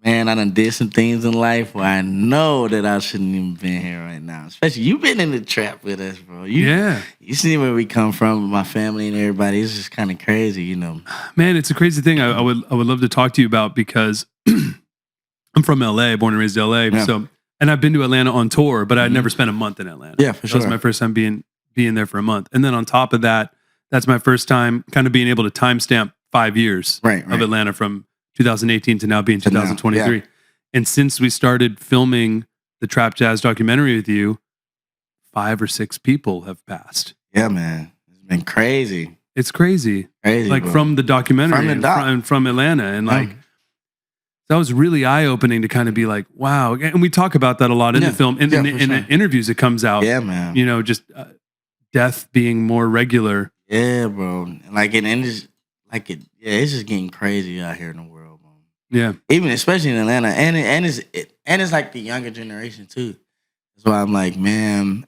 Man, I done did some things in life where I know that I shouldn't even been here right now. Especially you been in the trap with us, bro. You see where we come from with my family and everybody. It's just kind of crazy, you know. Man, it's a crazy thing. I would love to talk to you about because I'm from LA, born and raised in LA. Yeah. So, and I've been to Atlanta on tour, but I'd never spent a month in Atlanta. Yeah, for sure. That was my first time being there for a month. And then on top of that, that's my first time kind of being able to timestamp 5 years of Atlanta from 2018 to now being 2023. And since we started filming the Trap Jazz documentary with you, 5 or 6 people have passed. Yeah, man. It's been crazy. It's crazy. Like bro. From the documentary from Atlanta. And like, that was really eye-opening to kind of be like, wow. And we talk about that a lot in the film. In the interviews, it comes out. Yeah, man. You know, just death being more regular. Yeah, bro. Like, and it's like it's just getting crazy out here in the world, bro. Yeah. Even especially in Atlanta. And it's like the younger generation too. That's why I'm like, man,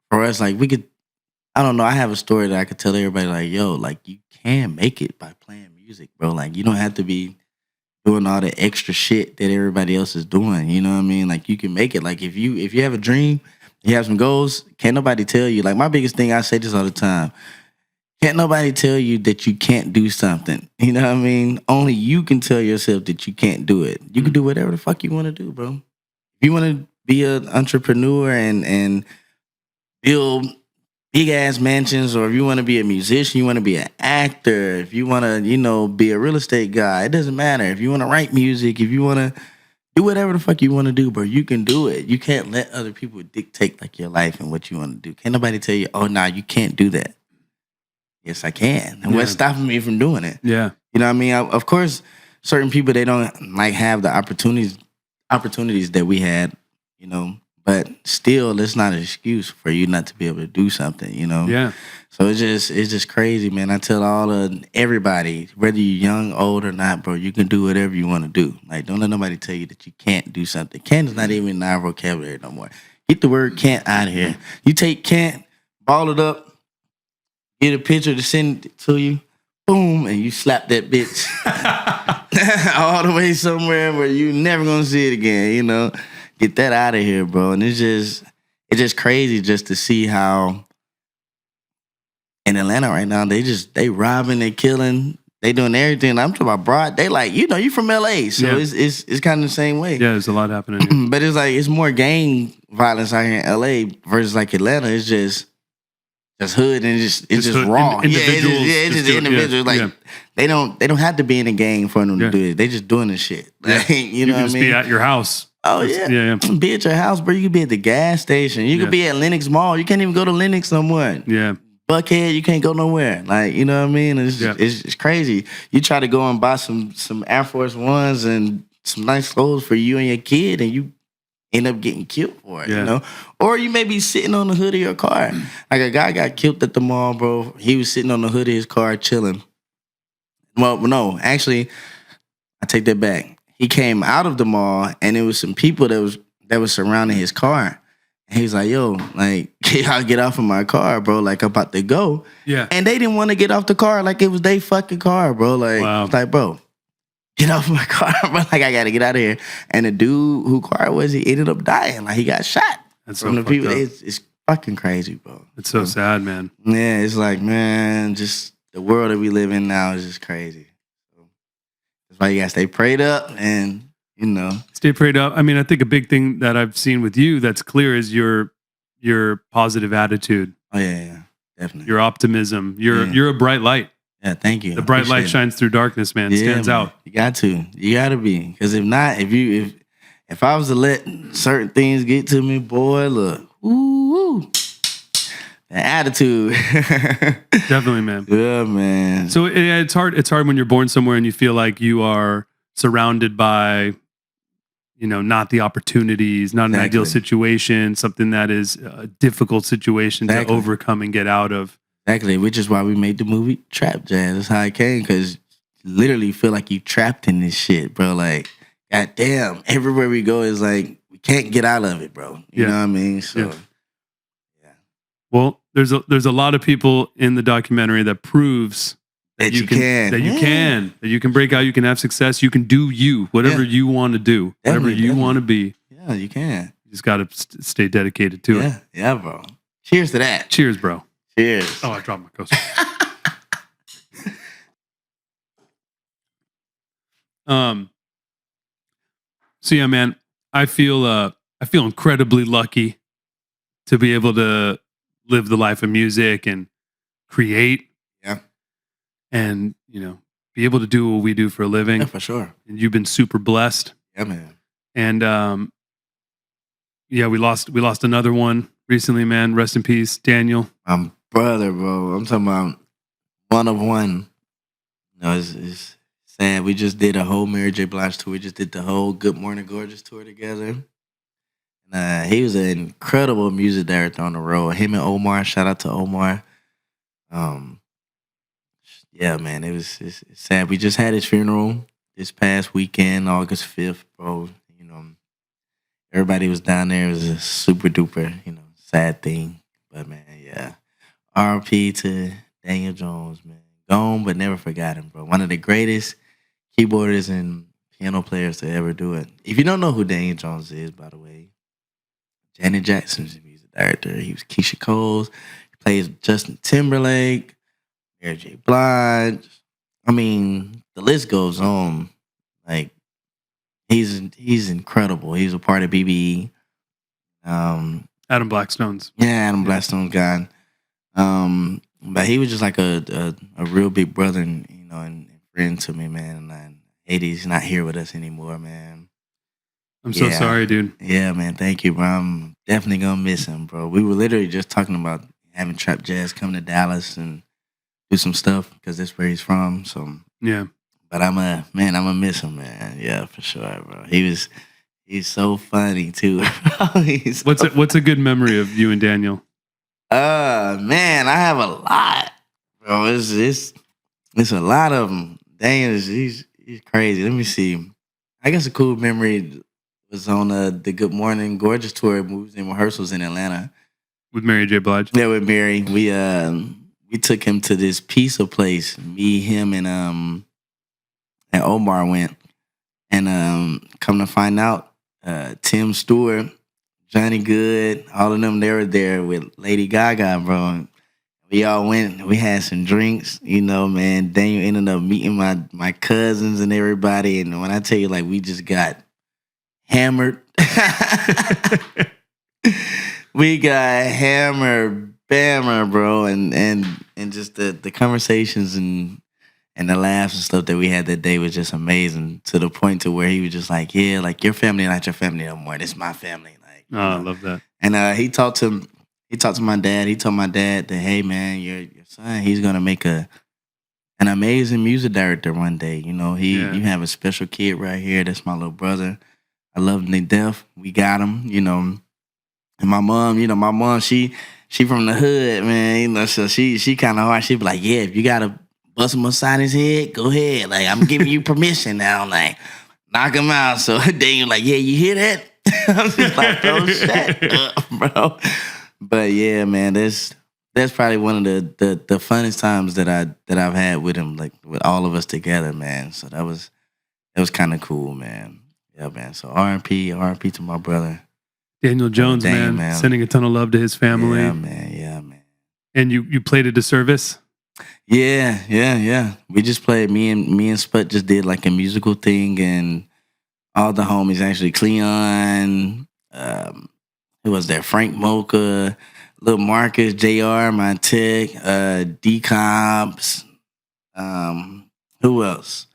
for us, like we could, I don't know, I have a story that I could tell everybody, like, yo, like you can make it by playing music, bro. Like you don't have to be doing all the extra shit that everybody else is doing. You know what I mean? Like you can make it. Like if you have a dream, you have some goals, can't nobody tell you. Like my biggest thing, I say this all the time. Can't nobody tell you that you can't do something. You know what I mean? Only you can tell yourself that you can't do it. You can do whatever the fuck you want to do, bro. If you want to be an entrepreneur and build big ass mansions, or if you want to be a musician, you want to be an actor, if you want to, you know, be a real estate guy, it doesn't matter. If you want to write music, if you want to do whatever the fuck you want to do, bro, you can do it. You can't let other people dictate like your life and what you want to do. Can't nobody tell you, oh, nah, you can't do that. Yes, I can. And what's stopping me from doing it? Yeah. You know what I mean? Of course, certain people, they don't like have the opportunities that we had, you know, but still, it's not an excuse for you not to be able to do something, you know? Yeah. So it's just crazy, man. I tell everybody, whether you're young, old, or not, bro, you can do whatever you want to do. Like, don't let nobody tell you that you can't do something. Can't is not even in our vocabulary no more. Get the word can't out of here. You take can't, ball it up, get a picture to send it to you, boom, and you slap that bitch all the way somewhere where you never gonna see it again, you know? Get that out of here, bro. And it's just crazy just to see how in Atlanta right now, they robbing, they killing, they doing everything. I'm talking about broad. They like, you know, you from LA, so it's kind of the same way. Yeah, there's a lot happening here. But it's like it's more gang violence out here in LA versus like Atlanta. It's just hood and it's just raw. It's just individuals. Like they don't have to be in a gang for them to do it. They just doing the shit. Like, you know what I mean? Just be at your house. Oh yeah. Be at your house, bro. You could be at the gas station. You could be at Lenox Mall. You can't even go to Lenox no more. Yeah. Buckhead, you can't go nowhere. Like, you know what I mean? It's crazy. You try to go and buy some Air Force Ones and some nice clothes for you and your kid, and you end up getting killed for it, you know? Or you may be sitting on the hood of your car. Like a guy got killed at the mall, bro. He was sitting on the hood of his car chilling. Well, no, actually, I take that back. He came out of the mall, and it was some people that was surrounding his car. And he was like, yo, like, can y'all get off of my car, bro? Like, I'm about to go. Yeah. And they didn't want to get off the car like it was their fucking car, bro. Like, like, bro, get off my car, bro. Like, I got to get out of here. And the dude who car was, he ended up dying. Like, he got shot. That's from so the people. up. It's fucking crazy, bro. It's so sad, man. Yeah, it's like, man, just the world that we live in now is just crazy. So that's why you got to stay prayed up and, you know, stay prayed up. I mean, I think a big thing that I've seen with you that's clear is your positive attitude. Oh yeah, definitely. Your optimism. You're a bright light. Yeah, thank you. The bright light shines through darkness, man. Stands out. You got to. You got to be. Because if not, if I was to let certain things get to me, boy, look, ooh, the attitude. Definitely, man. Yeah, man. So it's hard. It's hard when you're born somewhere and you feel like you are surrounded by, you know, not the opportunities, not an ideal situation, something that is a difficult situation to overcome and get out of. Exactly, which is why we made the movie Trap Jazz. That's how it came, because literally feel like you trapped in this shit, bro. Like, goddamn, everywhere we go is like, we can't get out of it, bro. You know what I mean? So, Well, there's a lot of people in the documentary that proves that you can break out, you can have success, you can do you, whatever you want to do, whatever you want to be. Yeah, you can. You just got to stay dedicated to it. Yeah, bro. Cheers to that. Cheers, bro. Cheers. Oh, I dropped my coaster. So yeah, man, I feel incredibly lucky to be able to live the life of music and create. Yeah. And, you know, be able to do what we do for a living. Yeah, for sure. And you've been super blessed. Yeah, man. And we lost another one recently, man. Rest in peace, Daniel. Brother, bro. I'm talking about one of one. You know, it's sad. We just did a whole Mary J. Blige tour. We just did the whole Good Morning Gorgeous tour together. And he was an incredible music director on the road. Him and Omar. Shout out to Omar. Yeah, man, it's sad. We just had his funeral this past weekend, August 5th, bro. You know, everybody was down there. It was a super duper, you know, sad thing. But man, yeah. R.I.P. to Daniel Jones, man. Gone but never forgotten, bro. One of the greatest keyboarders and piano players to ever do it. If you don't know who Daniel Jones is, by the way, Janet Jackson's music director. He was Keisha Cole's. He plays Justin Timberlake. Mary J. Blige. I mean, the list goes on. Like, he's incredible. He's a part of BBE. Adam Blackstone's. Yeah, Adam Blackstone's guy. But he was just like a real big brother, and you know, and friend to me, man. And I hate he's not here with us anymore, man. I'm so sorry, dude. Yeah, man. Thank you, bro. I'm definitely gonna miss him, bro. We were literally just talking about having Trap Jazz come to Dallas and do some stuff because that's where he's from. So yeah, but I'm gonna miss him, man. Yeah, for sure, bro. He's so funny too. What's a good memory of you and Daniel? Man, I have a lot, bro. It's a lot of them. Daniel, he's crazy. Let me see. I guess a cool memory was on the Good Morning Gorgeous tour. We was in rehearsals in Atlanta. with Mary J. Blige? Yeah, with Mary. We took him to this pizza place. Me, him, and Omar went. And come to find out, Tim Stewart, Johnny Good, all of them, they were there with Lady Gaga, bro. We all went. We had some drinks, you know, man. Daniel ended up meeting my cousins and everybody. And when I tell you, like, we just got hammered. We got hammered, bammer, bro. And just the conversations and the laughs and stuff that we had that day was just amazing, to the point to where he was just like, yeah, like, your family not your family no more. This is my family. Like, Oh, I love that. And he talked to my dad. He told my dad that, hey, man, your son, he's gonna make an amazing music director one day. You know, you have a special kid right here. That's my little brother. I love him to death. We got him, you know. And my mom, she from the hood, man. You know, so she kind of hard. She be like, yeah, if you gotta bust him upside his head, go ahead. Like, I'm giving you permission now. Like, knock him out. So then you're like, yeah, you hear that? I'm just like, oh, shut up, bro. But yeah, man, that's probably one of the funnest times that I've had with him, like, with all of us together, man. So that was kind of cool, man. Yeah, man. So R.I.P. to my brother. Daniel Jones, man, sending a ton of love to his family. Yeah, man. And you played at a service? Yeah. We just played. Me and Sput just did like a musical thing, and all the homies, actually, Cleon, who was there? Frank Mocha, Lil Marcus, JR, my tech, D-Cops, who else?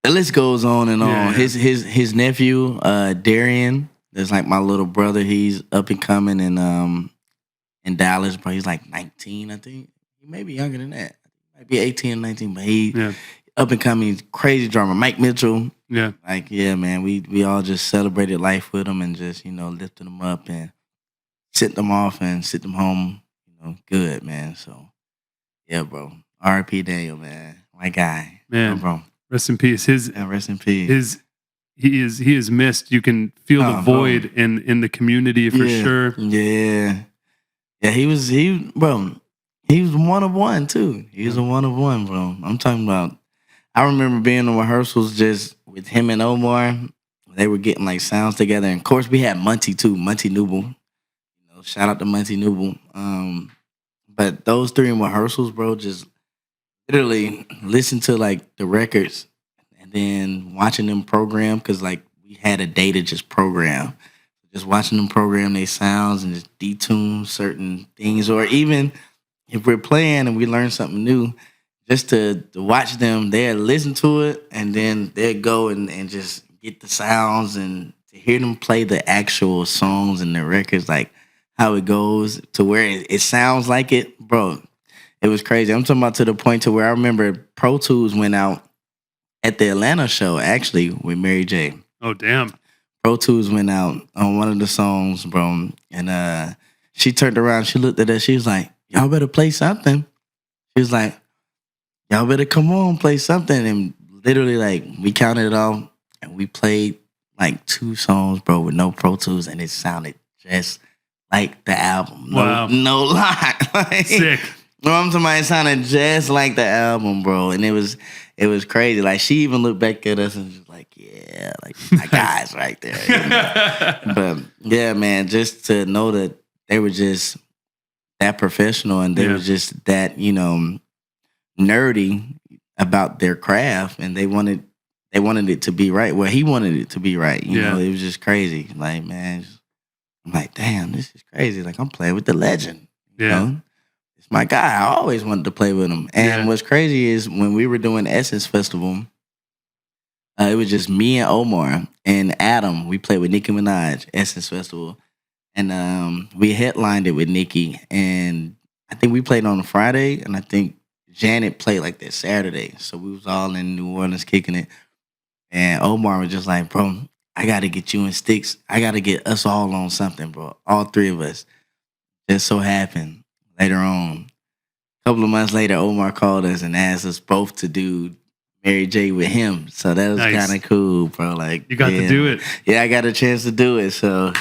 The list goes on and on. Yeah. His nephew, Darian, that's like my little brother. He's up and coming in Dallas, but he's like 19, I think. He may be younger than that. He might be 18 or 19, but he up and coming, crazy drummer. Mike Mitchell. Yeah. Like, yeah, man, we all just celebrated life with him and just, you know, lifted them up and sent them off and sent them home, you know, good, man. So, yeah, bro. R.I.P. Daniel, man. My guy. Man, bro. Rest in peace. Rest in peace. He is missed. You can feel the void in the community for sure. Yeah. Yeah, he was one of one, too. He was a one of one, bro. I'm talking about, I remember being in rehearsals just with him and Omar. They were getting like sounds together. And of course, we had Monty too, Monty Newble. You know, shout out to Monty Newble. But those three in rehearsals, bro, just literally listen to like the records and then watching them program, because like we had a day to just program. Just watching them program their sounds and just detune certain things, or even if we're playing and we learn something new, just to watch them, they'll listen to it and then they'll go and just get the sounds, and to hear them play the actual songs and the records, like how it goes to where it sounds like it, bro. It was crazy. I'm talking about to the point to where I remember Pro Tools went out at the Atlanta show, actually, with Mary J. Oh, damn. Pro Tools went out on one of the songs, bro. And she turned around, she looked at us, she was like, y'all better play something. She was like, y'all better come on, play something. And literally, like, we counted it off and we played like 2 songs, bro, with no Pro Tools, and it sounded just like the album. Wow. No lie. Like, sick. No, I'm talking about, it sounded just like the album, bro. And it was crazy. Like, she even looked back at us and was like, yeah, like, my guys right there. You know? But yeah, man, just to know that they were just that professional and they were just that, you know, nerdy about their craft, and they wanted it to be right. Well, he wanted it to be right. You know, it was just crazy. Like, man, I'm like, damn, this is crazy. Like, I'm playing with the legend. You know? It's my guy. I always wanted to play with him. And what's crazy is when we were doing Essence Festival, it was just me and Omar and Adam. We played with Nicki Minaj, Essence Festival. And we headlined it with Nicki. And I think we played on a Friday, and I think Janet played like that Saturday. So we was all in New Orleans kicking it. And Omar was just like, bro, I got to get you and Stixx. I got to get us all on something, bro. All 3 of us. Just so happened later on, a couple of months later, Omar called us and asked us both to do Mary J with him. So that was kind of cool, bro. Like, you got to do it. Yeah, I got a chance to do it. So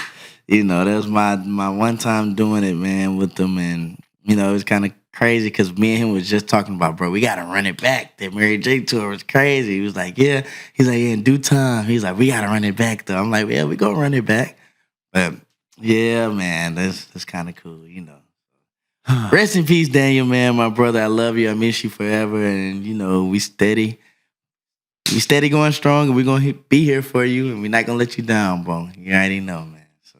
That was my one time doing it, man, with them, and it was kind of crazy because me and him was just talking about, bro, we gotta run it back. That Mary J tour was crazy. He was like, yeah. He's like, yeah, in due time. He's like, we gotta run it back though. I'm like, yeah, we gonna run it back. But yeah, man, that's kind of cool, Rest in peace, Daniel, man, my brother. I love you. I miss you forever, and we steady going strong, and we're gonna be here for you, and we're not gonna let you down, bro. You already know, man. So,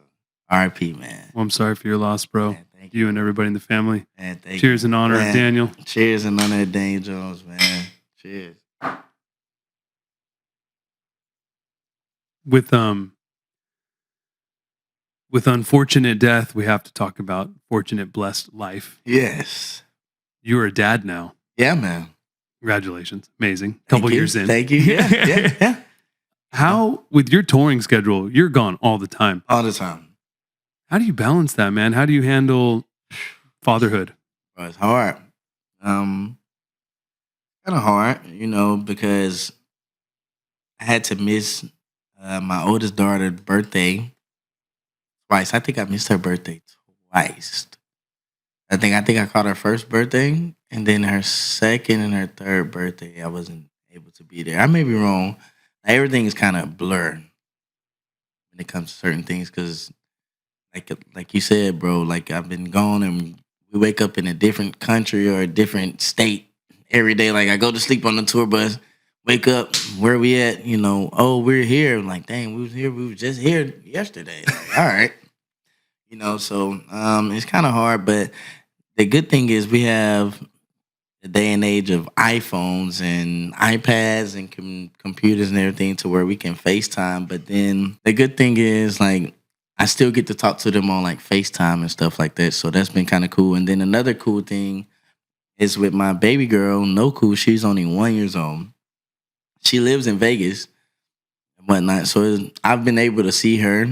R.I.P., man. Well, I'm sorry for your loss, bro. Man, thank You and everybody in the family. Man, Cheers in honor of Daniel. Cheers in honor of Daniel Jones, man. Cheers. With unfortunate death, we have to talk about fortunate, blessed life. Yes. You're a dad now. Yeah, man. Congratulations. Amazing. Couple years in. Thank you. Yeah. How, with your touring schedule, you're gone all the time. All the time. How do you balance that, man? How do you handle fatherhood? Well, it's hard. Kind of hard, because I had to miss my oldest daughter's birthday twice. I think I missed her birthday twice. I think I caught her first birthday, and then her second and her third birthday, I wasn't able to be there. I may be wrong. Everything is kind of blurred when it comes to certain things, because like you said, bro, like I've been gone, and we wake up in a different country or a different state every day. Like I go to sleep on the tour bus, wake up, where we at? Oh, we're here. I'm like, dang, we was here. We were just here yesterday. Like, all right. So it's kind of hard, but the good thing is we have the day and age of iPhones and iPads and computers and everything to where we can FaceTime. But then the good thing is, like, I still get to talk to them on like FaceTime and stuff like that. So that's been kind of cool. And then another cool thing is with my baby girl, Noku. She's only 1 year old. She lives in Vegas and whatnot. So I've been able to see her,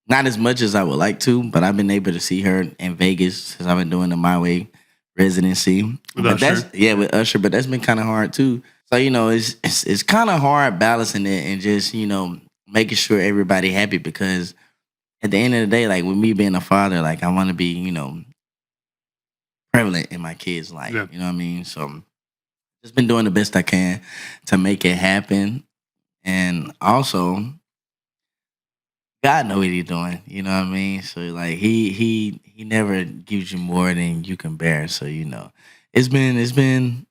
not as much as I would like to, but I've been able to see her in Vegas since I've been doing the My Way residency. With Usher? With Usher, but that's been kind of hard too. So, it's kind of hard balancing it and just, making sure everybody happy, because at the end of the day, like with me being a father, like I want to be, prevalent in my kids' life. Yeah. You know what I mean? So just been doing the best I can to make it happen. And also, God know what he's doing. You know what I mean? So like he never gives you more than you can bear. So it's been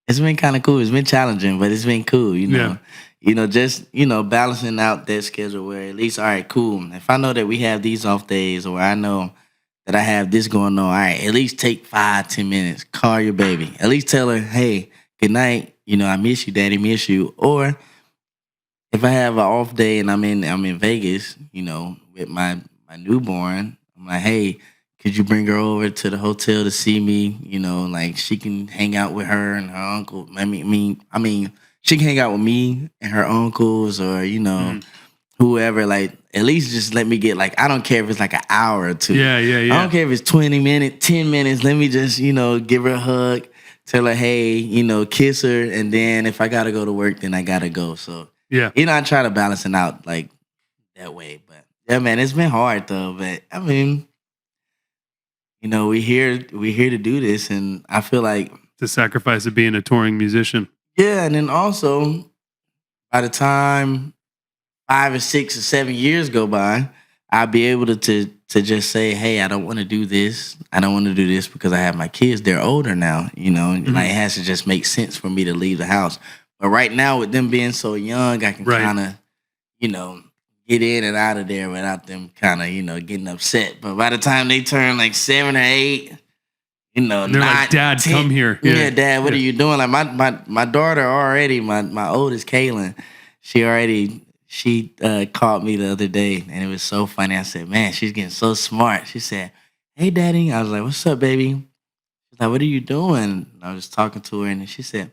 kind of cool. It's been challenging, but it's been cool. Just balancing out that schedule where at least, all right, cool. If I know that we have these off days, or I know that I have this going on, all right, at least take 5-10 minutes, call your baby, at least tell her, hey, good night. I miss you, daddy, miss you. Or if I have an off day and I'm in Vegas, with my newborn, I'm like, hey, could you bring her over to the hotel to see me? Like she can hang out with her and her uncle. I mean, she can hang out with me and her uncles, or whoever. Like at least just let me get, like, I don't care if it's like an hour or two. Yeah. I don't care if it's 20 minutes, 10 minutes. Let me just give her a hug, tell her, hey, kiss her, and then if I gotta go to work, then I gotta go. So. Yeah. I try to balance it out like that way. But yeah, man, it's been hard though. But I mean, we here to do this, and I feel like The sacrifice of being a touring musician. yeah, and then also by the time 5 or 6 or 7 years go by, I'll be able to just say, hey, I don't want to do this. I don't want to do this because I have my kids. They're older now, like it has to just make sense for me to leave the house. But right now, with them being so young, I can kind of, get in and out of there without them kind of, getting upset. But by the time they turn like 7 or 8, And they're like, Dad, 10, come here. Yeah, Dad, what are you doing? Like my daughter already, my oldest Kaylin, she called me the other day, and it was so funny. I said, man, she's getting so smart. She said, hey, Daddy. I was like, what's up, baby? She's like, what are you doing? And I was talking to her, and she said,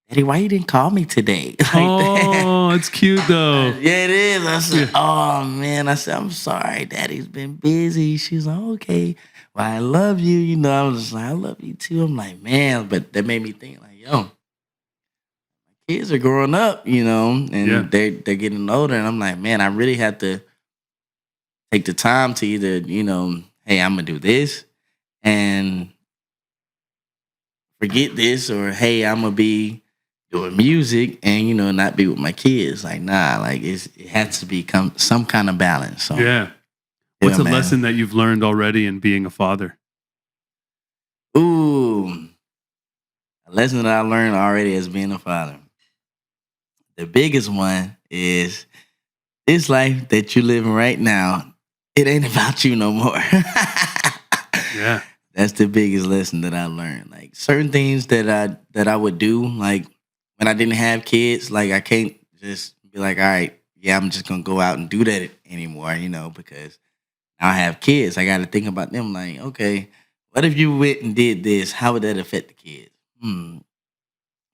Daddy, why you didn't call me today? Like Oh, it's cute though. Yeah, it is. I said, oh, man. I said, I'm sorry. Daddy's been busy. She's like, okay. Well, I love you. I was just like, I love you too. I'm like, man. But that made me think, like, yo, my kids are growing up, and they're getting older. And I'm like, man, I really have to take the time to either, hey, I'm gonna do this and forget this, or hey, I'm gonna be doing music and not be with my kids. Like, nah, like it has to become some kind of balance. So yeah. What's a lesson that you've learned already in being a father? Ooh, a lesson that I learned already as being a father. The biggest one is this life that you're living right now, it ain't about you no more. Yeah. That's the biggest lesson that I learned. Like certain things that I would do, like when I didn't have kids, like I can't just be like, all right, yeah, I'm just gonna go out and do that anymore, because now I have kids. I gotta think about them like, okay, what if you went and did this? How would that affect the kids?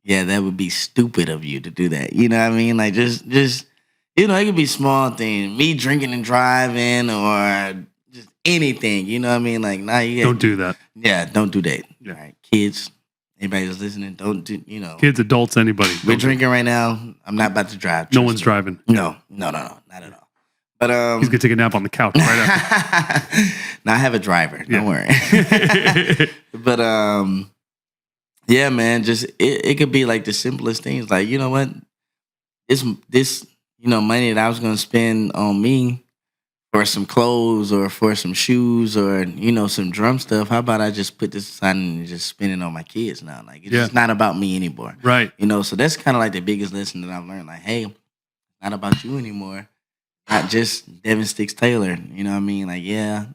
Yeah, that would be stupid of you to do that. You know what I mean? Like just it could be small things. Me drinking and driving or just anything. You know what I mean? Like, nah, don't do that. Yeah, don't do that. Yeah. All right. Kids, anybody that's listening, don't do, Kids, adults, anybody. We're drinking right now. I'm not about to drive. No one's driving. No, not at all. But he's gonna take a nap on the couch right after. Now I have a driver. Don't worry. But yeah, man, just it could be like the simplest things. Like, you know what? This money that I was gonna spend on me for some clothes or for some shoes or some drum stuff. How about I just put this aside and just spend it on my kids now? Like, it's just not about me anymore. Right. So that's kind of like the biggest lesson that I've learned. Like, hey, it's not about you anymore. Not just Devon Stixx Taylor. You know what I mean? Like, yeah,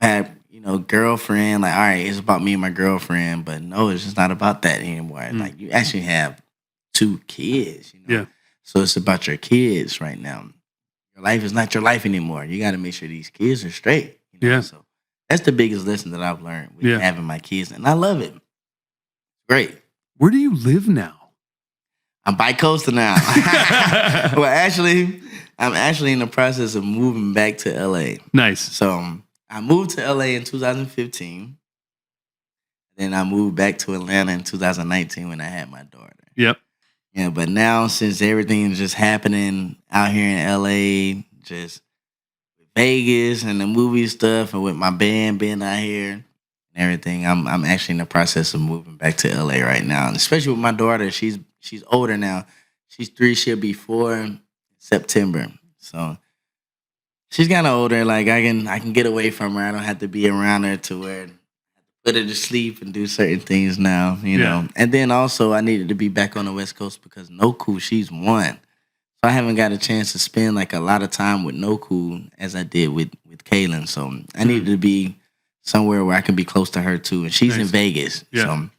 I had girlfriend. Like, all right, it's about me and my girlfriend, but no, it's just not about that anymore. Like, you actually have 2 kids. Yeah. So it's about your kids right now. Your life is not your life anymore. You got to make sure these kids are straight. Yeah. So that's the biggest lesson that I've learned with having my kids, and I love it. Great. Where do you live now? I'm bi-coastal now. Well, actually, I'm actually in the process of moving back to LA. Nice. So I moved to LA in 2015. Then I moved back to Atlanta in 2019 when I had my daughter. Yep. Yeah, but now since everything is just happening out here in LA, just Vegas and the movie stuff, and with my band being out here and everything, I'm actually in the process of moving back to LA right now. And especially with my daughter, she's older now. She's 3, she'll be 4 in September. So she's kind of older. Like I can get away from her. I don't have to be around her to where put her to sleep and do certain things now, know. And then also I needed to be back on the West Coast because Noku, she's 1. So I haven't got a chance to spend like a lot of time with Noku as I did with Kaylin. So I needed to be somewhere where I can be close to her too. And she's in Vegas. Yeah. So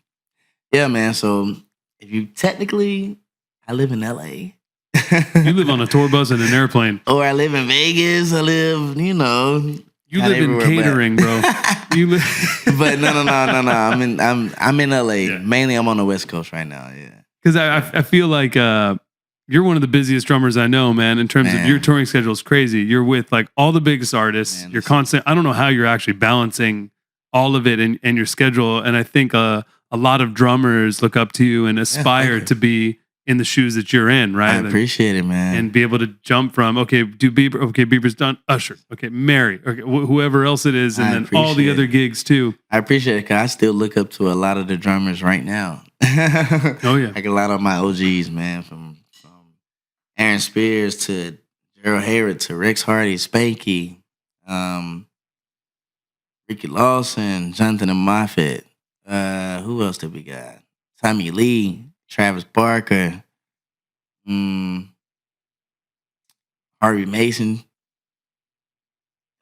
yeah, man. So if you technically, I live in LA. You live on a tour bus and an airplane. Or I live in Vegas. I live, You live in catering, bro. You live, but no. I'm in LA. Yeah. Mainly, I'm on the West Coast right now. Yeah, because I feel like you're one of the busiest drummers I know, man. In terms of your touring schedule is crazy. You're with like all the biggest artists. You're constant. I don't know how you're actually balancing all of it and your schedule. And I think a lot of drummers look up to you and aspire to be in the shoes that you're in, right? I appreciate it, man. And be able to jump from, okay, do Bieber, okay, Bieber's done, Usher, okay, Mary, okay, whoever else it is, and then all the other gigs too. I appreciate it because I still look up to a lot of the drummers right now. Oh, yeah. Like a lot of my OGs, man, from Aaron Spears to Gerald Haywood to Rex Hardy, Spanky, Ricky Lawson, Jonathan and Moffett. Who else did we got? Tommy Lee. Travis Barker, Harvey Mason,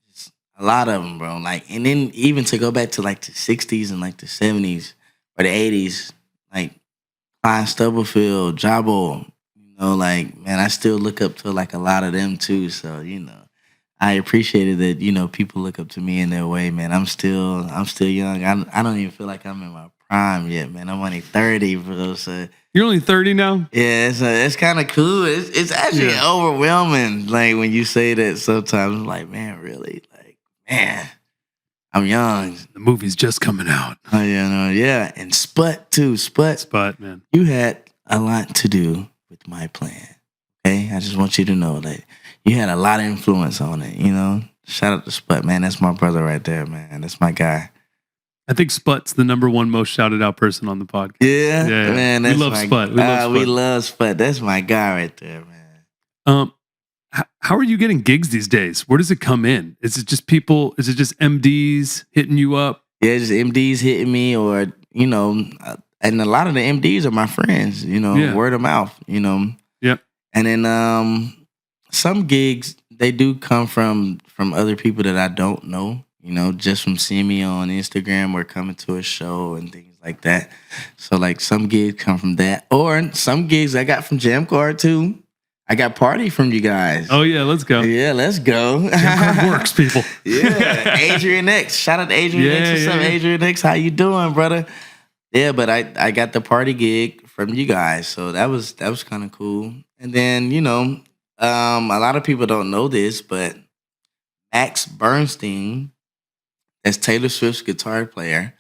just a lot of them, bro. Like, and then even to go back to like the 60s and like the 70s or the 80s, like Clyde Stubblefield, Jabo, like, man, I still look up to like a lot of them too. So, I appreciated that, people look up to me in their way, man. I'm still young. I don't even feel like I'm in my prime yet, man. I'm only 30, bro. So you're only 30 now? Yeah, it's kind of cool. It's actually overwhelming, like when you say that. Sometimes I'm like, man, really? Like, man, I'm young. The movie's just coming out. Oh yeah, and Sput too. Sput, man. You had a lot to do with my plan. Okay, I just want you to know that you had a lot of influence on it. Shout out to Sput, man. That's my brother right there, man. That's my guy. I think Sput's the number one most shouted out person on the podcast. Yeah, Yeah. man. We That's love Sput. We love Sput. That's my guy right there, man. How are you getting gigs these days? Where does it come in? Is it just people? Is it just MDs hitting you up? Yeah, just MDs hitting me, or and a lot of the MDs are my friends. Word of mouth. Yep. And then some gigs they do come from other people that I don't know. Just from seeing me on Instagram or coming to a show and things like that. So like some gigs come from that, or some gigs I got from Jammcard too. I got Party from you guys. Oh yeah, let's go. Yeah, let's go. Jammcard works, people. Yeah, Adrian X. Shout out to Adrian X. What's up, Adrian X? How you doing, brother? Yeah, but I got the Party gig from you guys, so that was kind of cool. And then a lot of people don't know this, but Max Bernstein, that's Taylor Swift's guitar player.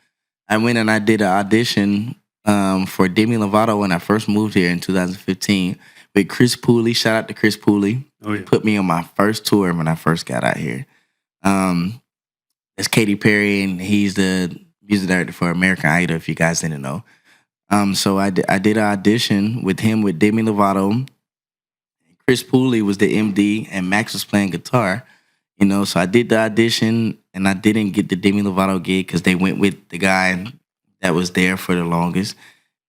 I went and I did an audition for Demi Lovato when I first moved here in 2015 with Chris Pooley. Shout out to Chris Pooley. Oh, yeah. He put me on my first tour when I first got out here. That's Katy Perry, and he's the music director for American Idol, if you guys didn't know. So I did an audition with him with Demi Lovato. Chris Pooley was the MD, and Max was playing guitar. So I did the audition, and I didn't get the Demi Lovato gig because they went with the guy that was there for the longest.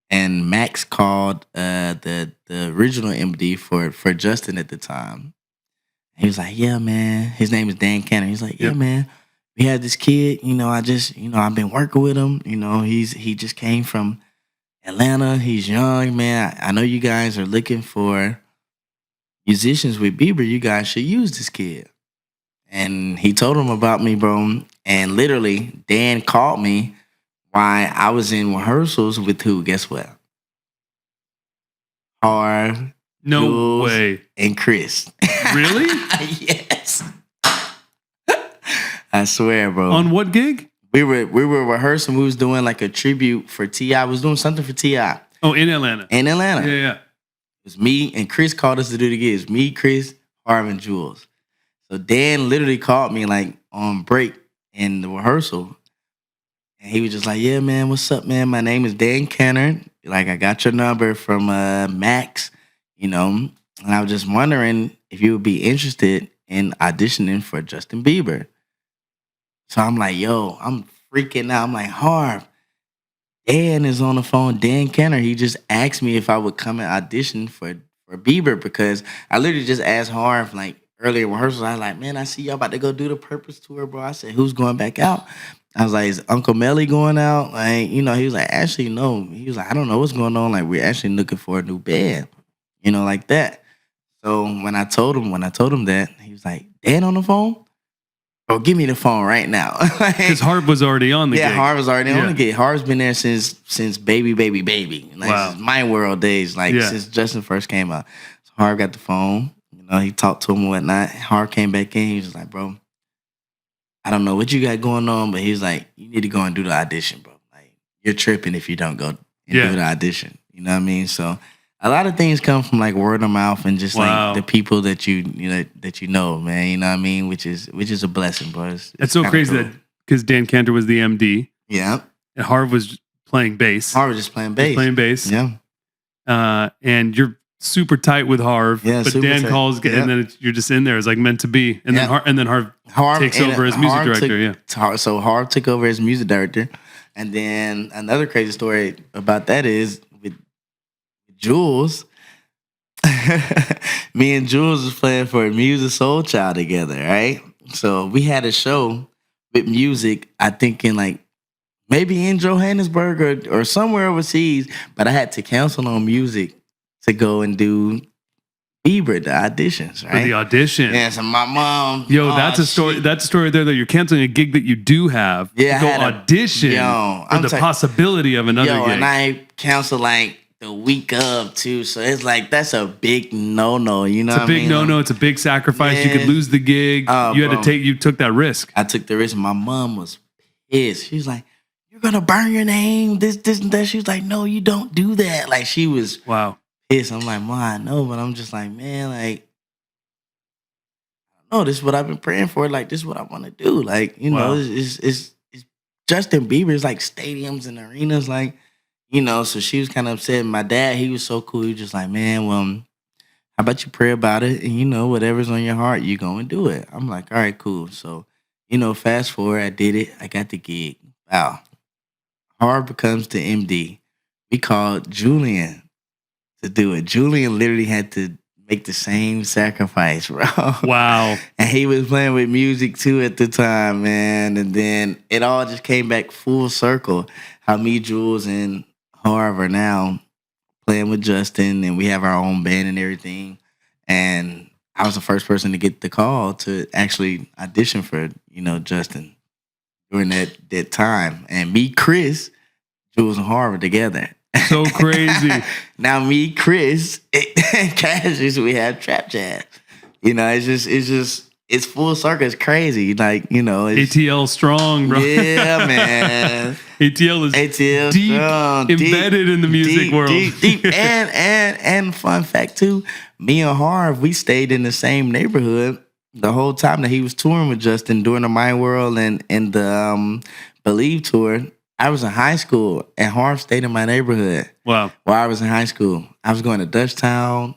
And Max called the original MD for Justin at the time. He was like, "Yeah, man." His name is Dan Cannon. He's like, "Yeah, man. We had this kid. I've been working with him. He just came from Atlanta. He's young, man. I know you guys are looking for musicians with Bieber. You guys should use this kid." And he told him about me, bro. And literally, Dan called me while I was in rehearsals with who? Guess what? Harv. No Jules, way. And Chris. Really? Yes. I swear, bro. On what gig? We were rehearsing. We was doing like a tribute for T.I. I was doing something for T.I. Oh, in Atlanta. In Atlanta. Yeah. It was me and Chris called us to do the gigs. Me, Chris, Harv, and Jules. So Dan literally called me like on break in the rehearsal. And he was just like, "Yeah, man, what's up, man? My name is Dan Kenner. Like, I got your number from Max, And I was just wondering if you would be interested in auditioning for Justin Bieber." So I'm like, yo, I'm freaking out. I'm like, Harv, Dan is on the phone. Dan Kenner, he just asked me if I would come and audition for Bieber, because I literally just asked Harv, like, earlier in rehearsals. I was like, "Man, I see y'all about to go do the Purpose tour, bro." I said, "Who's going back out?" I was like, "Is Uncle Melly going out?" Like, he was like, "Actually, no." He was like, "I don't know what's going on. Like, we're actually looking for a new band," like that. So when I told him that, he was like, "Dan on the phone? Oh, give me the phone right now." Because Harv was already on the gig. Yeah, Harv was already on the gig. Harv's been there since Baby. Like, Wow. since My World days, since Justin first came out. So Harv got the phone. He talked to him and whatnot. Harv came back in. He was just like, "Bro, I don't know what you got going on," but he's like, "You need to go and do the audition, bro. Like, you're tripping if you don't go and do the audition." You know what I mean? So a lot of things come from like word of mouth and just like the people that you know, man. You know what I mean? Which is a blessing, bro. It's so crazy cool. that because Dan Cantor was the MD. Yeah. And Harv was playing bass. Harv was just playing bass. Yeah. And you're super tight with Harv. Yeah, but Dan tight. calls, and then you're just in there. It's like meant to be. And then Harv takes over as music director. So Harv took over as music director. And then another crazy story about that is with Jules. Me and Jules was playing for Music Soul Child together, right? So we had a show with music, I think in like maybe in Johannesburg or somewhere overseas, but I had to cancel on music to go and do Bieber, the auditions, right? For the audition. Yeah, so my mom. Yo, that's a story. That's a story there that you're canceling a gig that you do have. Yeah, to go audition for the possibility of another gig. And I canceled like the week of too. So it's like that's a big no-no. You know, it's a big no-no. It's a big sacrifice. Man. You could lose the gig. You took that risk. I took the risk. My mom was pissed. She was like, "You're gonna burn your name. This, and that." She was like, "No, you don't do that." Like she was pissed. I'm like, "Mom, I know," but I'm just like, man, like, I don't no, this is what I've been praying for. Like, this is what I want to do. Like, you know, Wow. it's Justin Bieber's like stadiums and arenas, like, you know. So she was kind of upset. My dad, he was so cool. He was just like, man, well, how about you pray about it, and you know, whatever's on your heart, you go and do it. I'm like, all right, cool. So, you know, fast forward, I did it. I got the gig. Wow. Harv becomes the MD. We called Julian to do it. Julian literally had to make the same sacrifice, bro. Wow. And he was playing with music too at the time, man. And then it all just came back full circle. How me, Jules, and Harv are now playing with Justin, and we have our own band and everything. And I was the first person to get the call to actually audition for, you know, Justin during that time. And me, Chris, Jules, and Harv are together. So crazy. Now me, Chris, and Cassius, we have Trap Jazz. You know, it's full circle. It's crazy. Like, you know, it's, ATL strong, bro. yeah, man. ATL is ATL deep strong, embedded in the music world. Deep. And fun fact too, me and Harv, we stayed in the same neighborhood the whole time that he was touring with Justin during the My World and the Believe tour. I was in high school, and Harv stayed in my neighborhood. Wow. While I was in high school, I was going to Dutchtown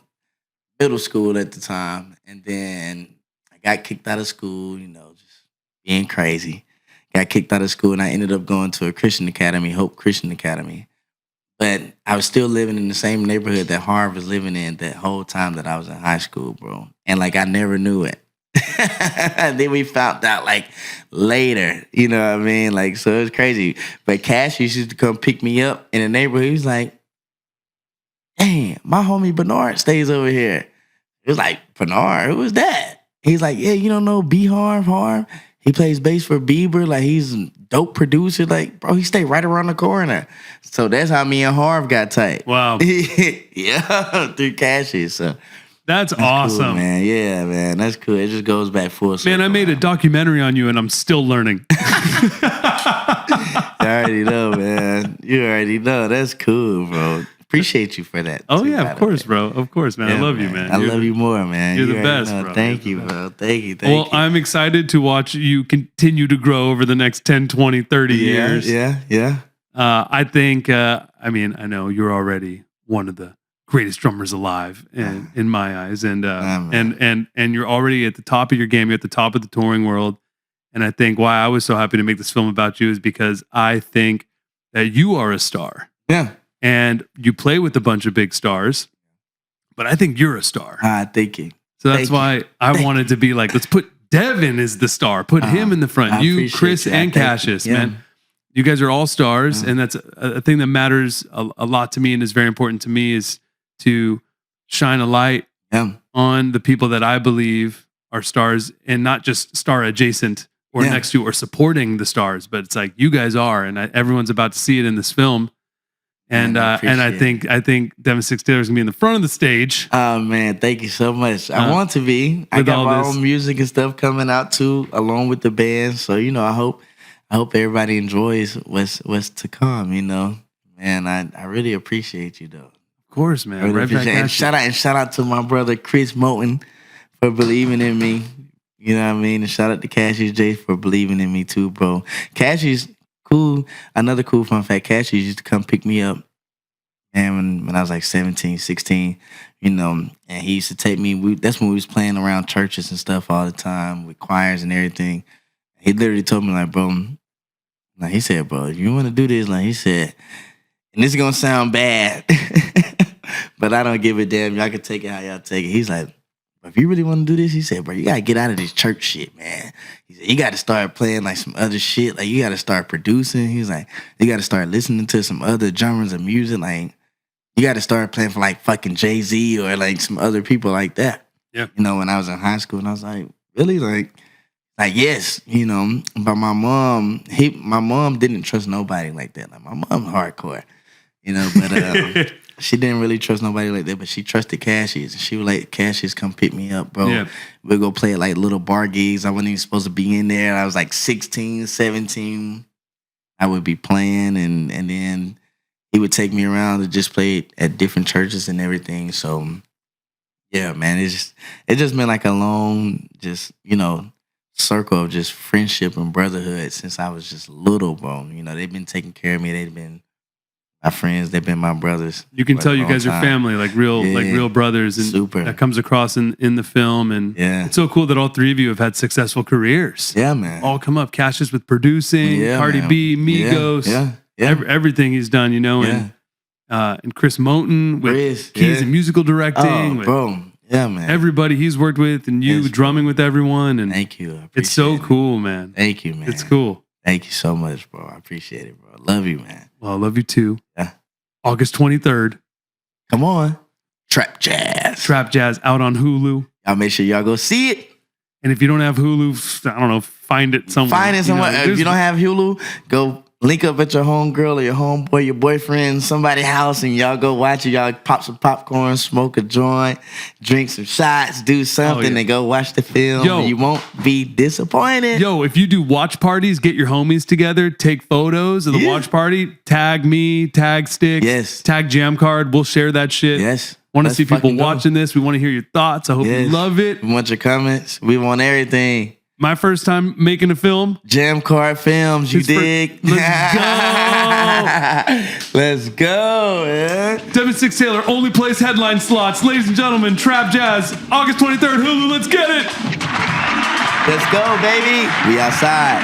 middle school at the time, and then I got kicked out of school. You know, just being crazy. Got kicked out of school, and I ended up going to a Christian academy, Hope Christian Academy. But I was still living in the same neighborhood that Harv was living in that whole time that I was in high school, bro. And like I never knew it. Then we found out like later, you know what I mean? Like, so it was crazy. But Cash used to come pick me up in the neighborhood. He was like, dang, my homie Bernard stays over here. It was like, Bernard, who was that? He's like, yeah, you don't know B Harv? He plays bass for Bieber. Like, he's a dope producer. Like, bro, he stayed right around the corner. So that's how me and Harv got tight. Wow. Yeah, through Cassius. So That's awesome. cool, man. Yeah, man. That's cool. It just goes back full circle. Man, I made a documentary on you and I'm still learning. I already know, man. You already know. That's cool, bro. Appreciate you for that. Oh, too, yeah, of course, bro. Of course, man. Yeah, I love you, man. I love you more, man. You're the already best, know. bro. Thank You're you, the bro. Thank you. Well, I'm excited to watch you continue to grow over the next 10, 20, 30 years. Yeah. I think, I know you're already one of the greatest drummers alive in my eyes. And you're already at the top of your game. You're at the top of the touring world. And I think why I was so happy to make this film about you is because I think that you are a star. Yeah. And you play with a bunch of big stars, but I think you're a star. Thank you. So that's why I wanted to be like, let's put Devin as the star. Put him in the front. You, Chris, and Cassius, man. You guys are all stars, and that's a thing that matters a lot to me and is very important to me is to shine a light on the people that I believe are stars and not just star adjacent or next to or supporting the stars, but it's like you guys are, and everyone's about to see it in this film. And I think Devon Stixx Taylor is gonna be in the front of the stage. Oh man, thank you so much. I want to be. I got my own music and stuff coming out too, along with the band. So you know, I hope everybody enjoys what's to come. You know, man, I really appreciate you though. Of course, man. Really and shout out to my brother Chris Moulton for believing in me. You know what I mean? And shout out to Cassius J for believing in me too, bro. Cassius. Cool. Another cool fun fact, Cassius used to come pick me up, and when I was like 17, 16, you know, and he used to take me, that's when we was playing around churches and stuff all the time with choirs and everything. He literally told me like, bro, like he said, bro, if you want to do this, like he said, and this is going to sound bad, but I don't give a damn. Y'all can take it how y'all take it. He's like, if you really want to do this, he said, bro, you got to get out of this church shit, man. He said, you got to start playing like some other shit. Like, you got to start producing. He's like, you got to start listening to some other genres of music. Like, you got to start playing for like fucking Jay-Z or like some other people like that. Yeah. You know, when I was in high school, and I was like, really? Like yes, you know. But my mom didn't trust nobody like that. Like, my mom hardcore, you know, but she didn't really trust nobody like that, but she trusted Cassius. And she would let Cassius come pick me up, bro. Yeah. We'd go play at like little bar gigs. I wasn't even supposed to be in there. I was like 16, 17. I would be playing, and then he would take me around to just play at different churches and everything. So, Yeah, man. It just been like a long, circle of just friendship and brotherhood since I was just little, bro. They've been taking care of me. They've been my friends. They've been my brothers. You can tell you guys are family, like real brothers, and super. That comes across in the film. And yeah, it's so cool that all three of you have had successful careers. Yeah, man. All come up. Cassius with producing, Cardi man. B, Migos, everything he's done, and Chris Moten with keys and musical directing. Bro. Yeah, man. Everybody he's worked with, and you drumming with everyone. And thank you. It's so cool, man. Thank you, man. It's cool. Thank you so much, bro. I appreciate it, bro. Love you, man. Well, I love you too. Yeah. August 23rd. Come on. Trap Jazz out on Hulu. Y'all make sure y'all go see it. And if you don't have Hulu, I don't know, find it somewhere. If you don't have Hulu, go link up at your homegirl or your homeboy, your boyfriend, somebody's house, and y'all go watch it. Y'all pop some popcorn, smoke a joint, drink some shots, do something, and go watch the film. And you won't be disappointed. If you do watch parties, get your homies together, take photos of the watch party, tag me, tag Stixx, tag Jammcard. We'll share that shit. Yes. Want to see people watching this. We want to hear your thoughts. I hope you love it. We want your comments. We want everything. My first time making a film. Jammcard Films, you dig? Let's go. Let's go, man. Devon Stixx Taylor only plays headline slots. Ladies and gentlemen, Trap Jazz, August 23rd, Hulu, let's get it. Let's go, baby. We outside.